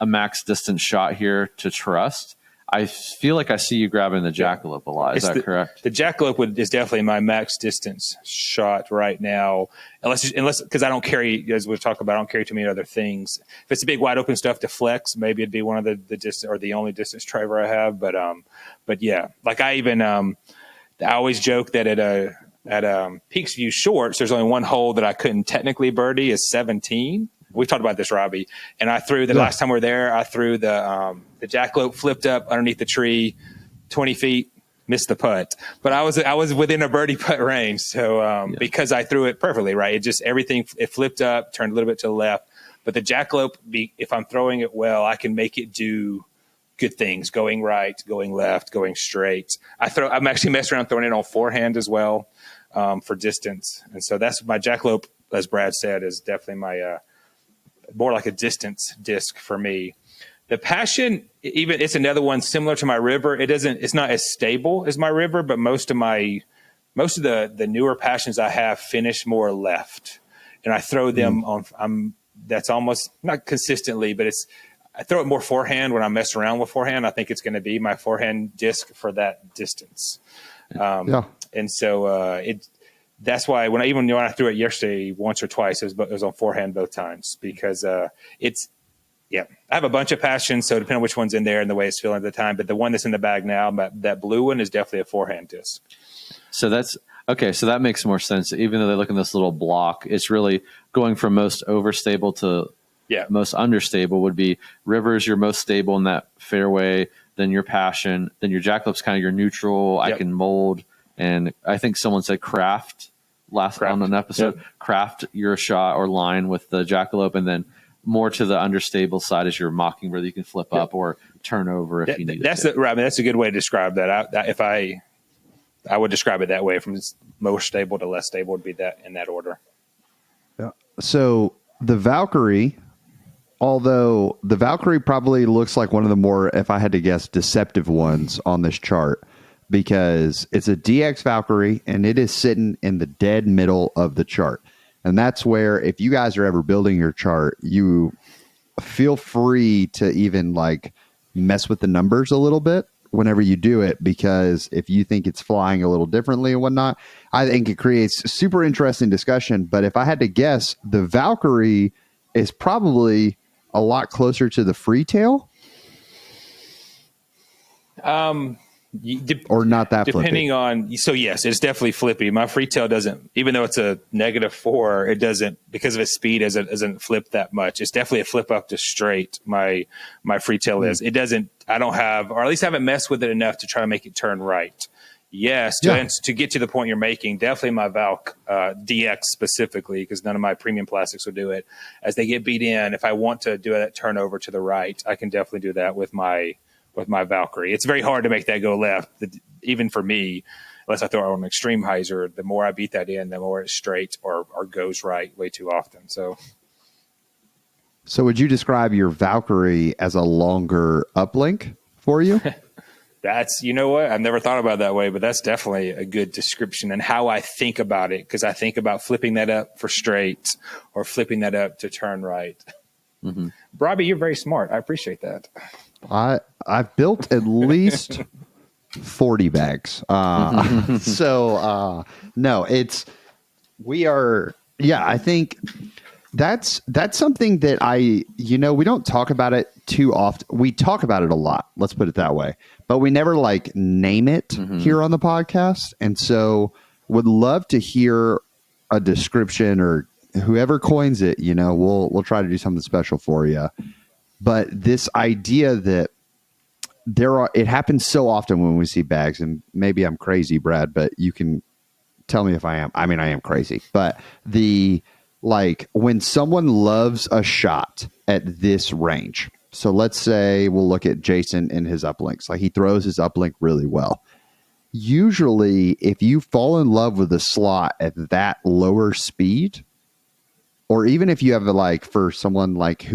a max distance shot here to trust, I feel like I see you grabbing the jackalope a lot. Is that correct? The jackalope is definitely my max distance shot right now, unless because I don't carry, as we've talked about, I don't carry too many other things. If it's a big wide open stuff to flex, maybe it'd be one of the distance or the only distance driver I have. But yeah, like I always joke that at Peaks View Shorts, there's only one hole that I couldn't technically birdie is 17. We've talked about this, Robbie. And I threw last time we were there, I threw the jackalope, flipped up underneath the tree, 20 feet, missed the putt. But I was within a birdie putt range. So because I threw it perfectly, right? It flipped up, turned a little bit to the left. But the jackalope, if I'm throwing it well, I can make it do good things, going right, going left, going straight. I'm actually messing around throwing it on forehand as well for distance. And so that's my jackalope, as Brad said, is definitely my more like a distance disc for me. The Passion, it's another one similar to my river. It's not as stable as my river, but most of the newer Passions I have finish more left, and I throw them on. That's almost not consistently, but I throw it more forehand when I mess around with forehand. I think it's going to be my forehand disc for that distance. And so that's why when I threw it yesterday once or twice, it was on forehand both times, because I have a bunch of Passions, so depending on which one's in there and the way it's feeling at the time. But the one that's in the bag now, that blue one, is definitely a forehand disc. So that's okay. So that makes more sense. Even though they look in this little block, it's really going from most overstable to most understable. Would be Rivers your most stable in that fairway, then your Passion, then your Jackalope's kind of your neutral. I can mold, and I think someone said Craft on an episode. Craft your shot or line with the Jackalope, and then more to the understable side is your Mockingbird that you can flip up or turn over if you need it. Robbie, that's a good way to describe that. I would describe it that way, from most stable to less stable would be that in that order. Yeah. So the Valkyrie, although the Valkyrie probably looks like one of the more, if I had to guess, deceptive ones on this chart, because it's a DX Valkyrie and it is sitting in the dead middle of the chart. And that's where, if you guys are ever building your chart, you feel free to even mess with the numbers a little bit whenever you do it, because if you think it's flying a little differently and whatnot, I think it creates super interesting discussion. But if I had to guess, the Valkyrie is probably a lot closer to the Freetail. Or not that depending flippy. on, so yes, it's definitely flippy. My Freetail doesn't, even though it's a -4, it doesn't, because of its speed, doesn't flip that much. It's definitely a flip up to straight. My Freetail is. It doesn't, I don't have, or at least haven't messed with it enough to try to make it turn right. Yes, to get to the point you're making, definitely my Valk DX specifically, because none of my premium plastics will do it. As they get beat in, if I want to do that turnover to the right, I can definitely do that with my Valkyrie. It's very hard to make that go left, even for me, unless I throw it on an extreme Hyzer. The more I beat that in, the more it's straight or goes right way too often. So would you describe your Valkyrie as a longer uplink for you? That's, you know what? I've never thought about it that way, but that's definitely a good description and how I think about it, because I think about flipping that up for straight or flipping that up to turn right. Mm-hmm. Robbie, you're very smart. I appreciate that. I've built at least 40 bags. No, I think that's something that we don't talk about it too often. We talk about it a lot. Let's put it that way, but we never like name it here on the podcast. And so would love to hear a description, or whoever coins it, we'll try to do something special for you. But this idea that it happens so often when we see bags, and maybe I'm crazy, Brad, but you can tell me if I am. I mean, I am crazy, but when someone loves a shot at this range. So let's say we'll look at Jason in his uplinks. Like, he throws his uplink really well. Usually, if you fall in love with a slot at that lower speed, or even if you have for someone like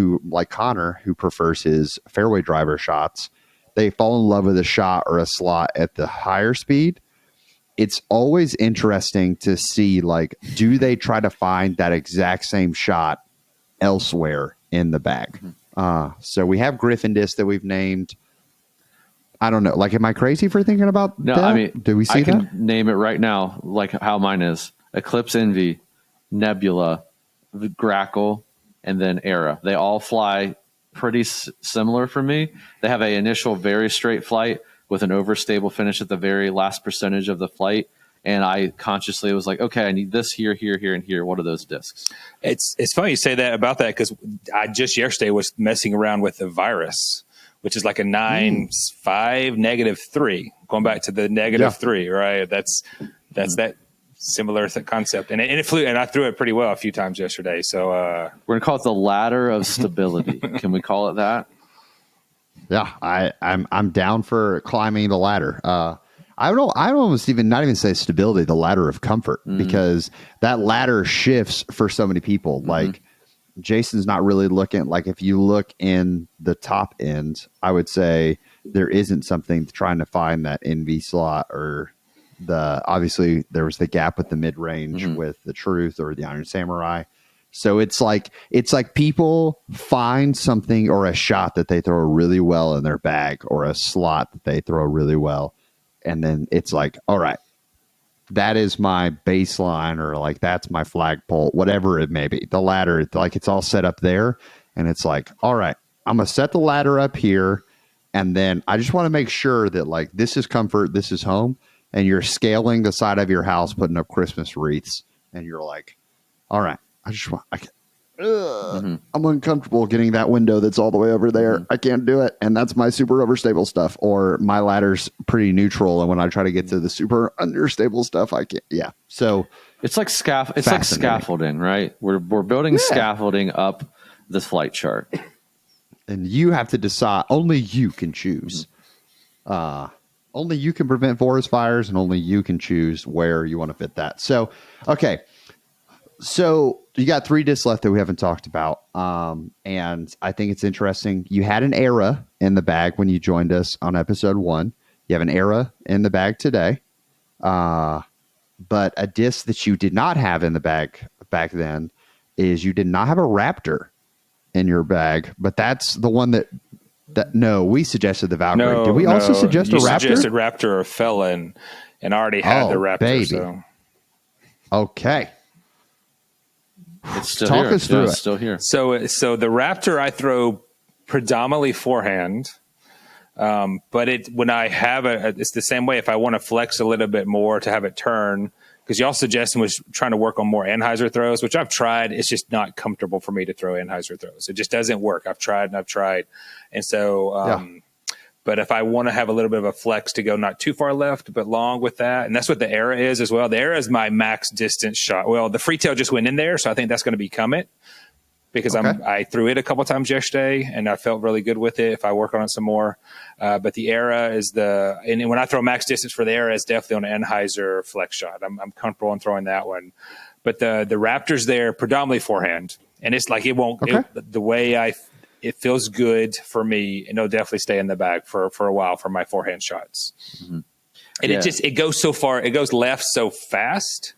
Connor, who prefers his fairway driver shots, they fall in love with a shot or a slot at the higher speed. It's always interesting to see, do they try to find that exact same shot elsewhere in the bag? So we have Griffin disc that we've named. I don't know. Am I crazy for thinking about that? I mean, do we see that? I can name it right now, like how mine is: Eclipse Envy, Nebula, Grackle, and then Era. They all fly pretty similar for me. They have an initial very straight flight with an overstable finish at the very last percentage of the flight. And I consciously was like, okay, I need this here, here, here, and here. What are those discs? It's funny you say that about that, because I just yesterday was messing around with the Virus, which is like a 9.5 -3, going back to the -3, right? That's that similar concept, and it flew, and I threw it pretty well a few times yesterday. So we're gonna call it the ladder of stability. Can we call it that? Yeah, I'm down for climbing the ladder. I almost not even say stability, the ladder of comfort, because that ladder shifts for so many people. Like, Jason's not really looking, if you look in the top end, I would say there isn't something trying to find that NV slot, or obviously there was the gap with the mid range with the Truth or the Iron Samurai. So it's like people find something or a shot that they throw really well in their bag, or a slot that they throw really well. And then it's like, all right, that is my baseline, or that's my flagpole, whatever it may be. The ladder, it's all set up there. And it's like, all right, I'm going to set the ladder up here. And then I just want to make sure that this is comfort, this is home. And you're scaling the side of your house, putting up Christmas wreaths. And you're like, all right, I'm uncomfortable getting that window that's all the way over there. I can't do it. And that's my super overstable stuff. Or my ladder's pretty neutral, and when I try to get to the super understable stuff, I can't. Yeah. So it's like scaffolding, right? We're building scaffolding up this flight chart. And you have to decide. Only you can choose. Only you can prevent forest fires, and only you can choose where you want to fit that. So, okay. So you got 3 discs left that we haven't talked about. And I think it's interesting. You had an Era in the bag when you joined us on episode 1. You have an Era in the bag today. But a disc that you did not have in the bag back then is you did not have a Raptor in your bag, but that's the one that we suggested the Valkyrie. Did we also suggest a Raptor? Suggested Raptor or Felon, and already had the Raptor. Baby. So. Okay. It's still Talk here. us through it. It's still here. So the Raptor I throw predominantly forehand. But when I have it's the same way. If I want to flex a little bit more to have it turn, because y'all suggestion was trying to work on more Hyzer throws, which I've tried. It's just not comfortable for me to throw Hyzer throws. It just doesn't work. I've tried. And so, but if I want to have a little bit of a flex to go not too far left, but long with that, and that's what the Era is as well. The Era is my max distance shot. Well, the Freetail just went in there, so I think that's going to become it. Because I threw it a couple times yesterday and I felt really good with it if I work on it some more. But the Era is and when I throw max distance for the Era, it's definitely on an Hyzer flex shot. I'm comfortable in throwing that one. But the Raptor's there predominantly forehand. And it's like the way it feels good for me, and it'll definitely stay in the bag for a while for my forehand shots. Mm-hmm. And it goes so far, it goes left so fast.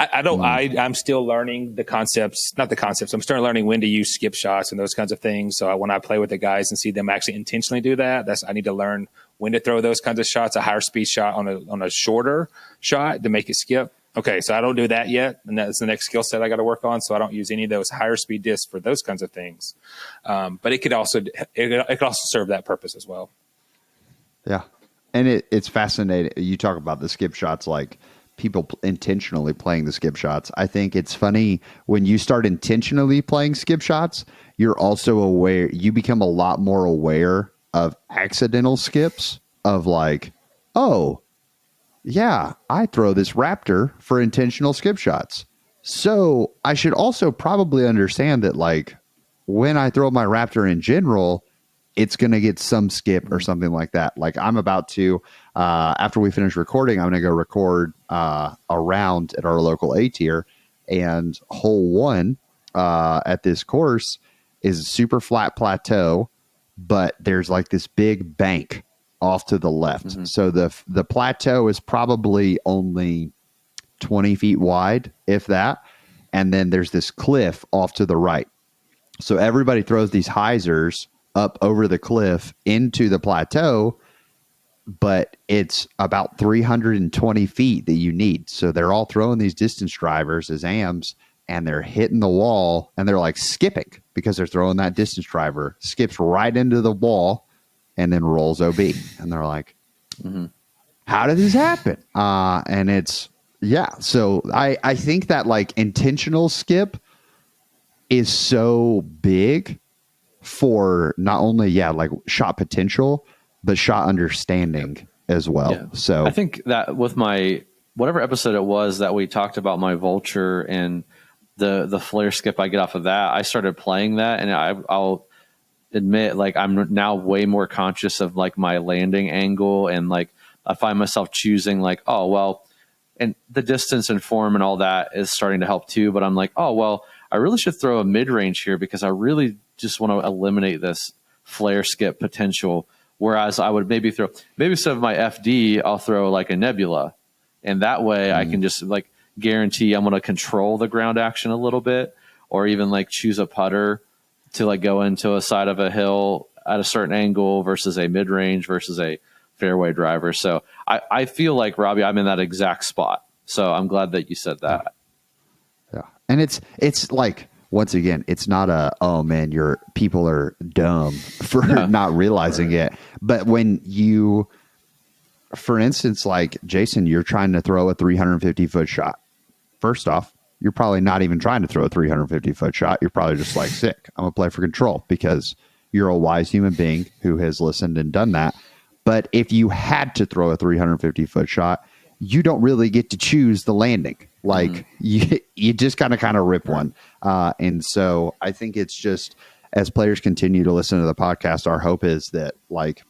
I'm still learning I'm starting learning when to use skip shots and those kinds of things. So when I play with the guys and see them actually intentionally do that, I need to learn when to throw those kinds of shots, a higher speed shot on a shorter shot to make it skip. Okay. So I don't do that yet. And that's the next skill set I got to work on. So I don't use any of those higher speed discs for those kinds of things. But it could also serve that purpose as well. Yeah. And it's fascinating. You talk about the skip shots, like people intentionally playing the skip shots. I think it's funny when you start intentionally playing skip shots, you're also aware, you become a lot more aware of accidental skips of like, oh yeah, I throw this Raptor for intentional skip shots. So I should also probably understand that like when I throw my Raptor in general, it's going to get some skip or something like that. Like I'm about to, after we finish recording, I'm going to go record a round at our local A tier, and hole 1 at this course is a super flat plateau, but there's like this big bank off to the left. Mm-hmm. So the plateau is probably only 20 feet wide, if that. And then there's this cliff off to the right. So everybody throws these Hyzers up over the cliff into the plateau, but it's about 320 feet that you need. So they're all throwing these distance drivers as AMs, and they're hitting the wall, and they're like skipping because they're throwing that distance driver, skips right into the wall, and then rolls OB. And they're like, how did this happen? And it's, so I think that like intentional skip is so big for not only like shot potential, but shot understanding as well. Yeah. So I think that with my whatever episode it was that we talked about my vulture and the flare skip I get off of that, I started playing that, and I'll admit like I'm now way more conscious of like my landing angle, and like I find myself choosing like, oh well, and the distance and form and all that is starting to help too. But I'm like, oh well, I really should throw a mid range here because I really just want to eliminate this flare skip potential. Whereas I would maybe instead of my FD, I'll throw like a nebula. And that way I can just like guarantee I'm going to control the ground action a little bit, or even like choose a putter to like go into a side of a hill at a certain angle versus a mid range versus a fairway driver. So I feel like, Robbie, I'm in that exact spot. So I'm glad that you said that. Yeah. And it's like, once again, it's not oh man, people are dumb for not realizing it. But when you, for instance, like Jason, you're trying to throw a 350-foot shot. First off, you're probably not even trying to throw a 350-foot shot. You're probably just like, sick, I'm going to play for control, because you're a wise human being who has listened and done that. But if you had to throw a 350-foot shot, you don't really get to choose the landing. Like you just kind of rip one. And so I think it's just, as players continue to listen to the podcast, our hope is that like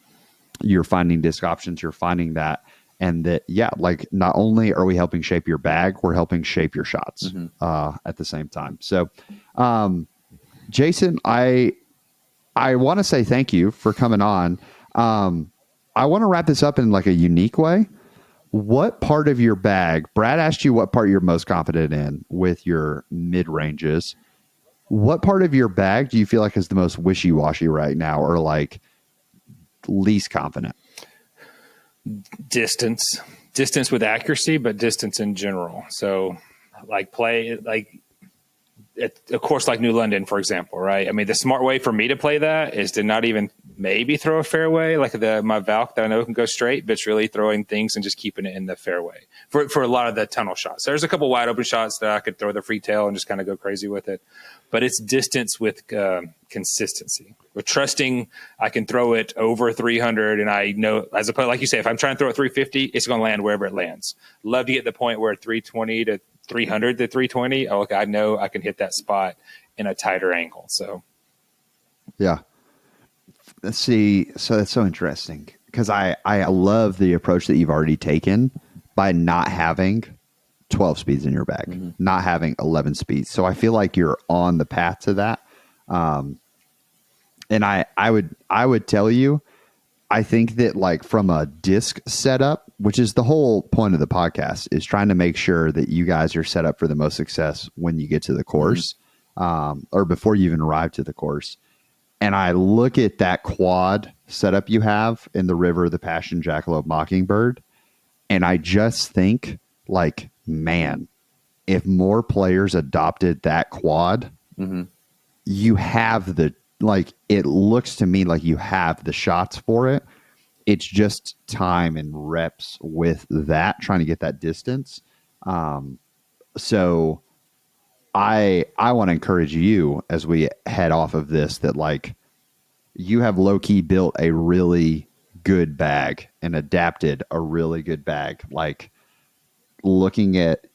you're finding disc options, you're finding that, and that, like not only are we helping shape your bag, we're helping shape your shots at the same time. So, Jason, I want to say thank you for coming on. I want to wrap this up in like a unique way. What part of your bag, Brad asked you what part you're most confident in with your mid ranges. What part of your bag do you feel like is the most wishy-washy right now, or like least confident? Distance with accuracy, but distance in general. So like a course like New London, for example, right? I mean, the smart way for me to play that is to not even maybe throw a fairway like my Valk that I know can go straight, but it's really throwing things and just keeping it in the fairway for a lot of the tunnel shots. There's a couple wide open shots that I could throw the free tail and just kind of go crazy with it, but it's distance with consistency. With trusting, I can throw it over 300, and I know, as opposed, like you say, if I'm trying to throw it 350, it's going to land wherever it lands. Love to get the point where 320 to 300 to 320. Oh, okay, I know I can hit that spot in a tighter angle. So, yeah. Let's see. So that's so interesting because I love the approach that you've already taken by not having 12 speeds in your bag, not having 11 speeds. So I feel like you're on the path to that. And I would tell you, I think that like from a disc setup, which is the whole point of the podcast, is trying to make sure that you guys are set up for the most success when you get to the course, or before you even arrive to the course. And I look at that quad setup you have in the River, the Passion, Jackalope, Mockingbird, and I just think like, man, if more players adopted that quad, you have the, like, it looks to me like you have the shots for it. It's just time and reps with that, trying to get that distance. So I want to encourage you as we head off of this that like you have low key built a really good bag and adapted a really good bag. Like looking at,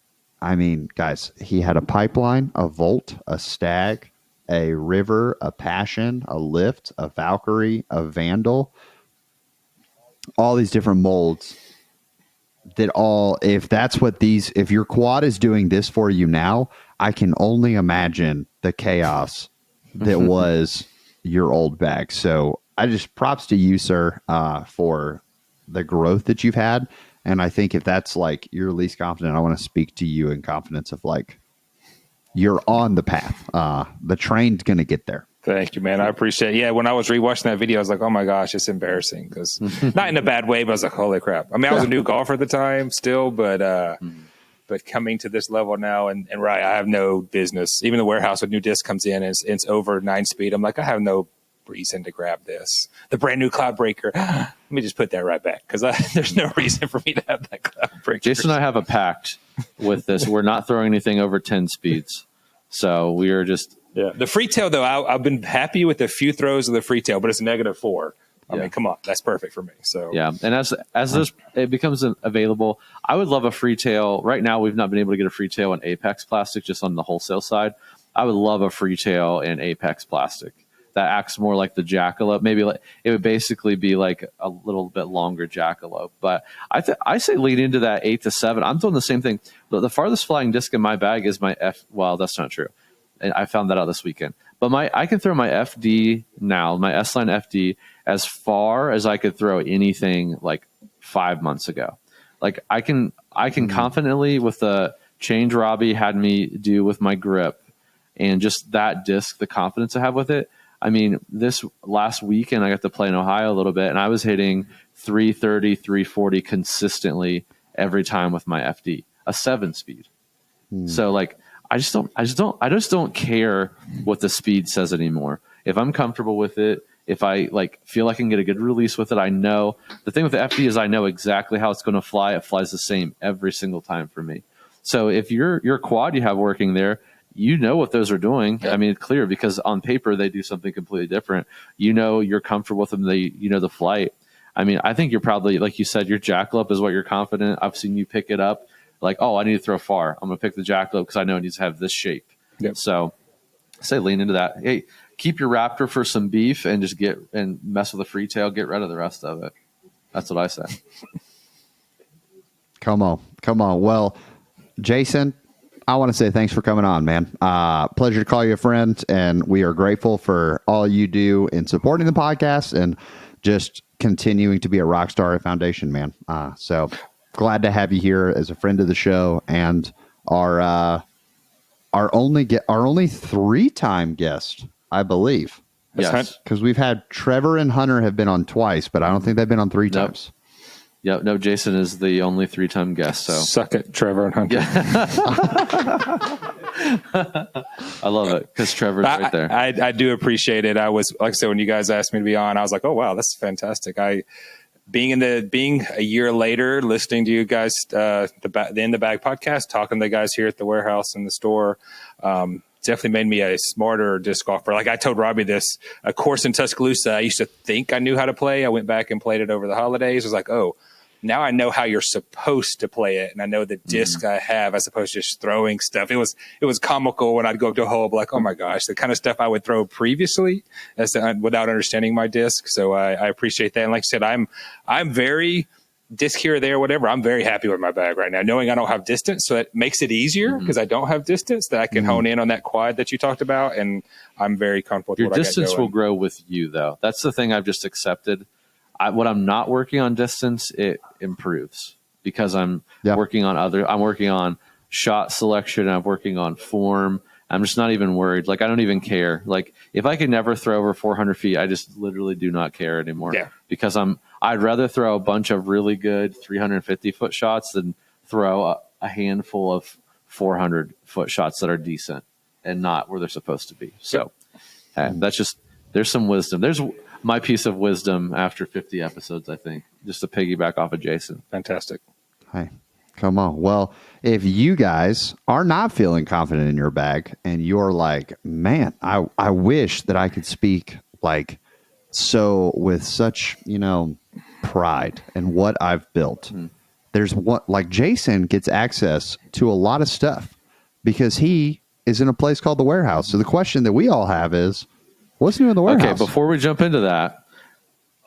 I mean, guys, he had a Pipeline, a Volt, a Stag, a River, a Passion, a Lift, a Valkyrie, a Vandal, all these different molds that all, if that's what these, if your quad is doing this for you now, I can only imagine the chaos that was your old bag. So I just props to you, sir, for the growth that you've had. And I think if that's like you're least confident, I want to speak to you in confidence of like, you're on the path. The train's going to get there. Thank you, man. I appreciate it. Yeah, when I was rewatching that video, I was like, oh my gosh, it's embarrassing. Because not in a bad way, but I was like, holy crap. I mean, I was a new golfer at the time still, but coming to this level now, and right, I have no business. Even the warehouse with new disc comes in, and it's over 9 speed. I'm like, I have no reason to grab this. The brand new Cloud Breaker. Let me just put that right back because there's no reason for me to have that Cloud Breaker. Jason and I have a pact with this. We're not throwing anything over 10 speeds. So we are just... Yeah. The free tail, though, I've been happy with a few throws of the free tail, but it's -4. I mean, come on. That's perfect for me. So yeah. And as this it becomes available, I would love a free tail. Right now, we've not been able to get a free tail in Apex plastic, just on the wholesale side. I would love a free tail in Apex plastic that acts more like the Jackalope. Maybe like it would basically be like a little bit longer Jackalope. But I say lean into that 8 to 7. I'm doing the same thing. The farthest flying disc in my bag is my F. Well, that's not true. And I found that out this weekend. But I can throw my FD now, my S-Line FD, as far as I could throw anything like 5 months ago. Like I can confidently, with the change Robbie had me do with my grip and just that disc, the confidence I have with it. I mean, this last weekend I got to play in Ohio a little bit, and I was hitting 330, 340 consistently every time with my FD, a 7-speed. So like, I just don't care what the speed says anymore. If I'm comfortable with it, if I like feel I can get a good release with it, I know the thing with the FD is I know exactly how it's going to fly. It flies the same every single time for me. So if your quad you have working there, you know what those are doing. I mean, it's clear because on paper they do something completely different. You know, you're comfortable with them. You know the flight. I mean, I think you're probably, like you said, your Jackalope is what you're confident. I've seen you pick it up. Like, oh, I need to throw far. I'm going to pick the Jackalope because I know it needs to have this shape. Yep. So I say lean into that. Hey, keep your Raptor for some beef and just mess with the free tail. Get rid of the rest of it. That's what I say. Come on. Well, Jason, I want to say thanks for coming on, man. Pleasure to call you a friend, and we are grateful for all you do in supporting the podcast and just continuing to be a rock star at Foundation, man. So glad to have you here as a friend of the show and our only 3-time guest, I believe. Yes, because we've had Trevor and Hunter have been on twice, but I don't think they've been on 3 times. Yep. No, Jason is the only 3-time guest. So suck it, Trevor and Hunter. Yeah. I love it because Trevor's right there. I do appreciate it. I was, like I said, when you guys asked me to be on, I was like, oh wow, that's fantastic. Being a year later, listening to you guys, the In the Bag podcast, talking to the guys here at the warehouse and the store, definitely made me a smarter disc golfer. Like I told Robbie this, a course in Tuscaloosa, I used to think I knew how to play. I went back and played it over the holidays. I was like, oh, now I know how you're supposed to play it, and I know the disc I have as opposed to just throwing stuff. It was comical when I'd go up to a hole, like, oh my gosh, the kind of stuff I would throw previously without understanding my disc. So I appreciate that. And like I said, I'm very disc here or there, whatever. I'm very happy with my bag right now, knowing I don't have distance, so it makes it easier because I don't have distance that I can hone in on that quad that you talked about, and I'm very comfortable with your what distance I got going. will grow with you, though. That's the thing I've just accepted. When I'm not working on distance, it improves because I'm working on shot selection. I'm working on form. I'm just not even worried. Like, I don't even care. Like, if I can never throw over 400 feet, I just literally do not care anymore. Yeah. Because I'd rather throw a bunch of really good 350-foot shots than throw a handful of 400-foot shots that are decent and not where they're supposed to be. So that's just, there's some wisdom. There's my piece of wisdom after 50 episodes, I think, just to piggyback off of Jason. Fantastic. Hey, come on. Well, if you guys are not feeling confident in your bag and you're like, man, I wish that I could speak like so with such, pride in what I've built. There's what, like Jason gets access to a lot of stuff because he is in a place called the warehouse. So the question that we all have is, what's new in the warehouse? Okay, before we jump into that,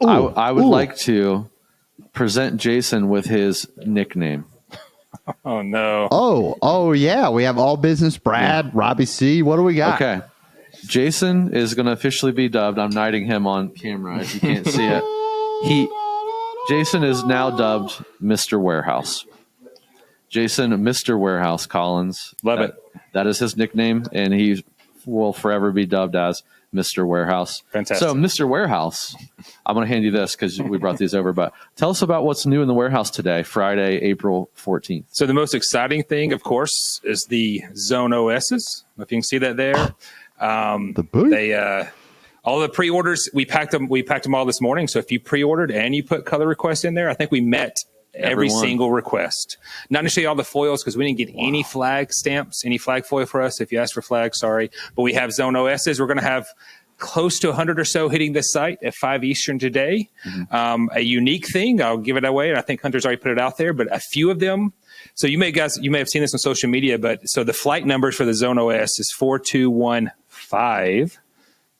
I would like to present Jason with his nickname. Oh, no. Oh, yeah. We have All Business Brad, Robbie C. What do we got? Okay. Jason is going to officially be dubbed. I'm knighting him on camera if you can't see it. Jason is now dubbed Mr. Warehouse. Jason, Mr. Warehouse Collins. Love it. That is his nickname, and he will forever be dubbed as Mr. Warehouse. Fantastic. So, Mr. Warehouse, I'm going to hand you this because we brought these over, but tell us about what's new in the warehouse today, Friday, April 14th. So the most exciting thing, of course, is the Zone OSs. If you can see that there. The boot? All the pre-orders, we packed them all this morning. So if you pre-ordered and you put color requests in there, I think we met every single request. Not necessarily all the foils because we didn't get any flag stamps, any flag foil for us. If you asked for flags, sorry. But we have Zone OSs. We're going to have close to 100 or so hitting this site at 5 Eastern today. A unique thing, I'll give it away, and I think Hunter's already put it out there, but a few of them. So you may have seen this on social media, but so the flight numbers for the Zone OS is 4215.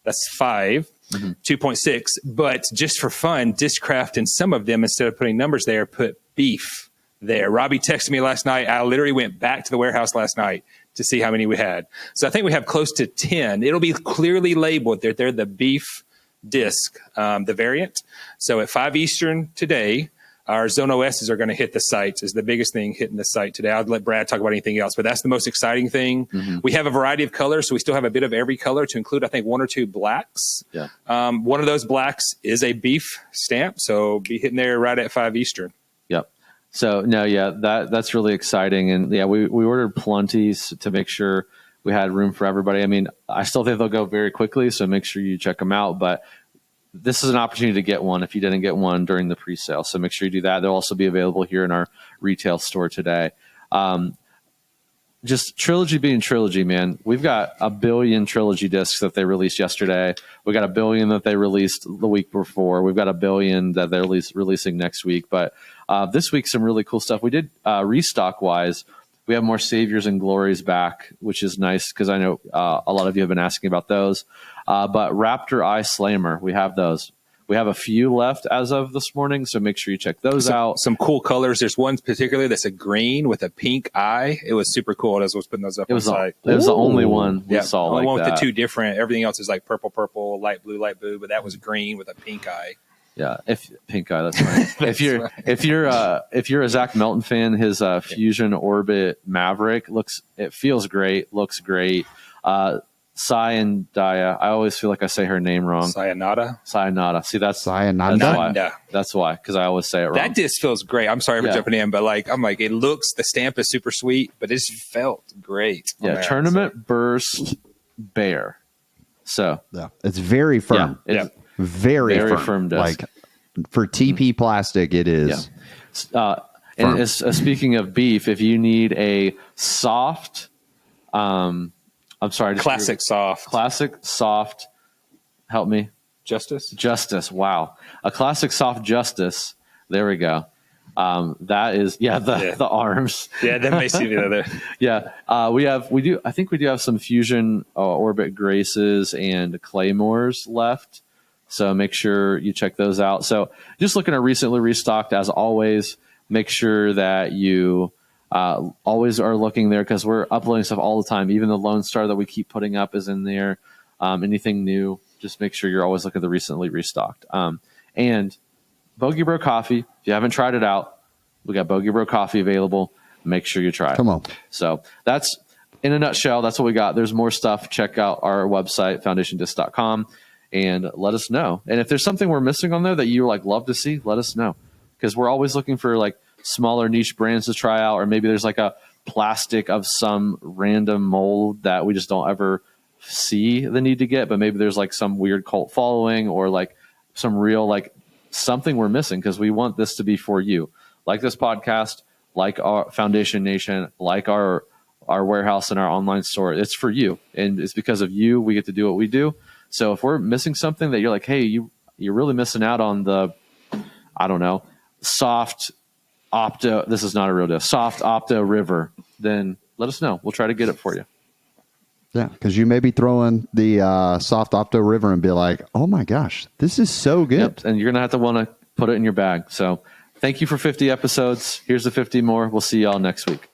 That's 5, 2.6. But just for fun, Discraft in some of them, instead of putting numbers there, put beef there. Robbie texted me last night. I literally went back to the warehouse last night to see how many we had. So I think we have close to 10. It'll be clearly labeled that they're the beef disc, the variant. So at 5 Eastern today, our Zone OSs are going to hit the site, is the biggest thing hitting the site today. I'll let Brad talk about anything else, but that's the most exciting thing. We have a variety of colors, so we still have a bit of every color to include, I think, 1 or 2 blacks. Yeah. One of those blacks is a beef stamp, so be hitting there right at 5 Eastern. Yep. So, that's really exciting. And, we ordered plenties to make sure we had room for everybody. I mean, I still think they'll go very quickly, so make sure you check them out. But this is an opportunity to get one if you didn't get one during the pre-sale. So make sure you do that. They'll also be available here in our retail store today. Just Trilogy being Trilogy, man. We've got 1 billion Trilogy discs that they released yesterday. We got 1 billion that they released the week before. We've got 1 billion that they're releasing next week. But this week, some really cool stuff. We did restock-wise. We have more Saviors and Glories back, which is nice because I know a lot of you have been asking about those. But Raptor Eye Slammer, we have those. We have a few left as of this morning, so make sure you check those out. Some cool colors. There's one particularly that's a green with a pink eye. It was super cool as I was putting those up on the site. It was the only one we saw like that. One with the 2 different. Everything else is like purple, light blue, but that was green with a pink eye. Yeah, pink eye. That's right. if you're a Zach Melton fan, his Fusion Orbit Maverick feels great, looks great. Cyanida. I always feel like I say her name wrong. Sayonara. Sayonara. See, that's Cyanida. That's why, because I always say it wrong. That disc feels great. I'm sorry for jumping in, but it looks, the stamp is super sweet, but it's felt great. Yeah, Tournament Burst Bear. So yeah, it's very firm. Yeah, it's very firm disc. Like for TP plastic, it is. Yeah. And speaking of beef, if you need a soft, classic soft. Help me. Justice. Wow. A classic soft Justice. There we go. That is, the arms. Yeah, that may see the other. Yeah. I think we do have some Fusion Orbit Graces and Claymores left. So make sure you check those out. So just looking at recently restocked, as always, make sure that you always are looking there, because we're uploading stuff all the time. Even the Lone Star that we keep putting up is in there. Anything new, just make sure you're always looking at the recently restocked. And Bogey Bro Coffee, if you haven't tried it out, we got Bogey Bro Coffee available. Make sure you try it. Come on. So that's, in a nutshell, that's what we got. There's more stuff. Check out our website, foundationdisc.com, and let us know. And if there's something we're missing on there that you love to see, let us know. Because we're always looking for smaller niche brands to try out, or maybe there's a plastic of some random mold that we just don't ever see the need to get, but maybe there's some weird cult following, or some real something we're missing, because we want this to be for you. Like this podcast, like our Foundation Nation, like our warehouse and our online store. It's for you, and it's because of you we get to do what we do. So if we're missing something that you're hey, you're really missing out on the, I don't know, soft Opto, this is not a real deal, soft Opto River, then let us know. We'll try to get it for you. Yeah, because you may be throwing the soft Opto River and be like, oh my gosh, this is so good. Yep. And you're going to want to put it in your bag. So thank you for 50 episodes. Here's the 50 more. We'll see y'all next week.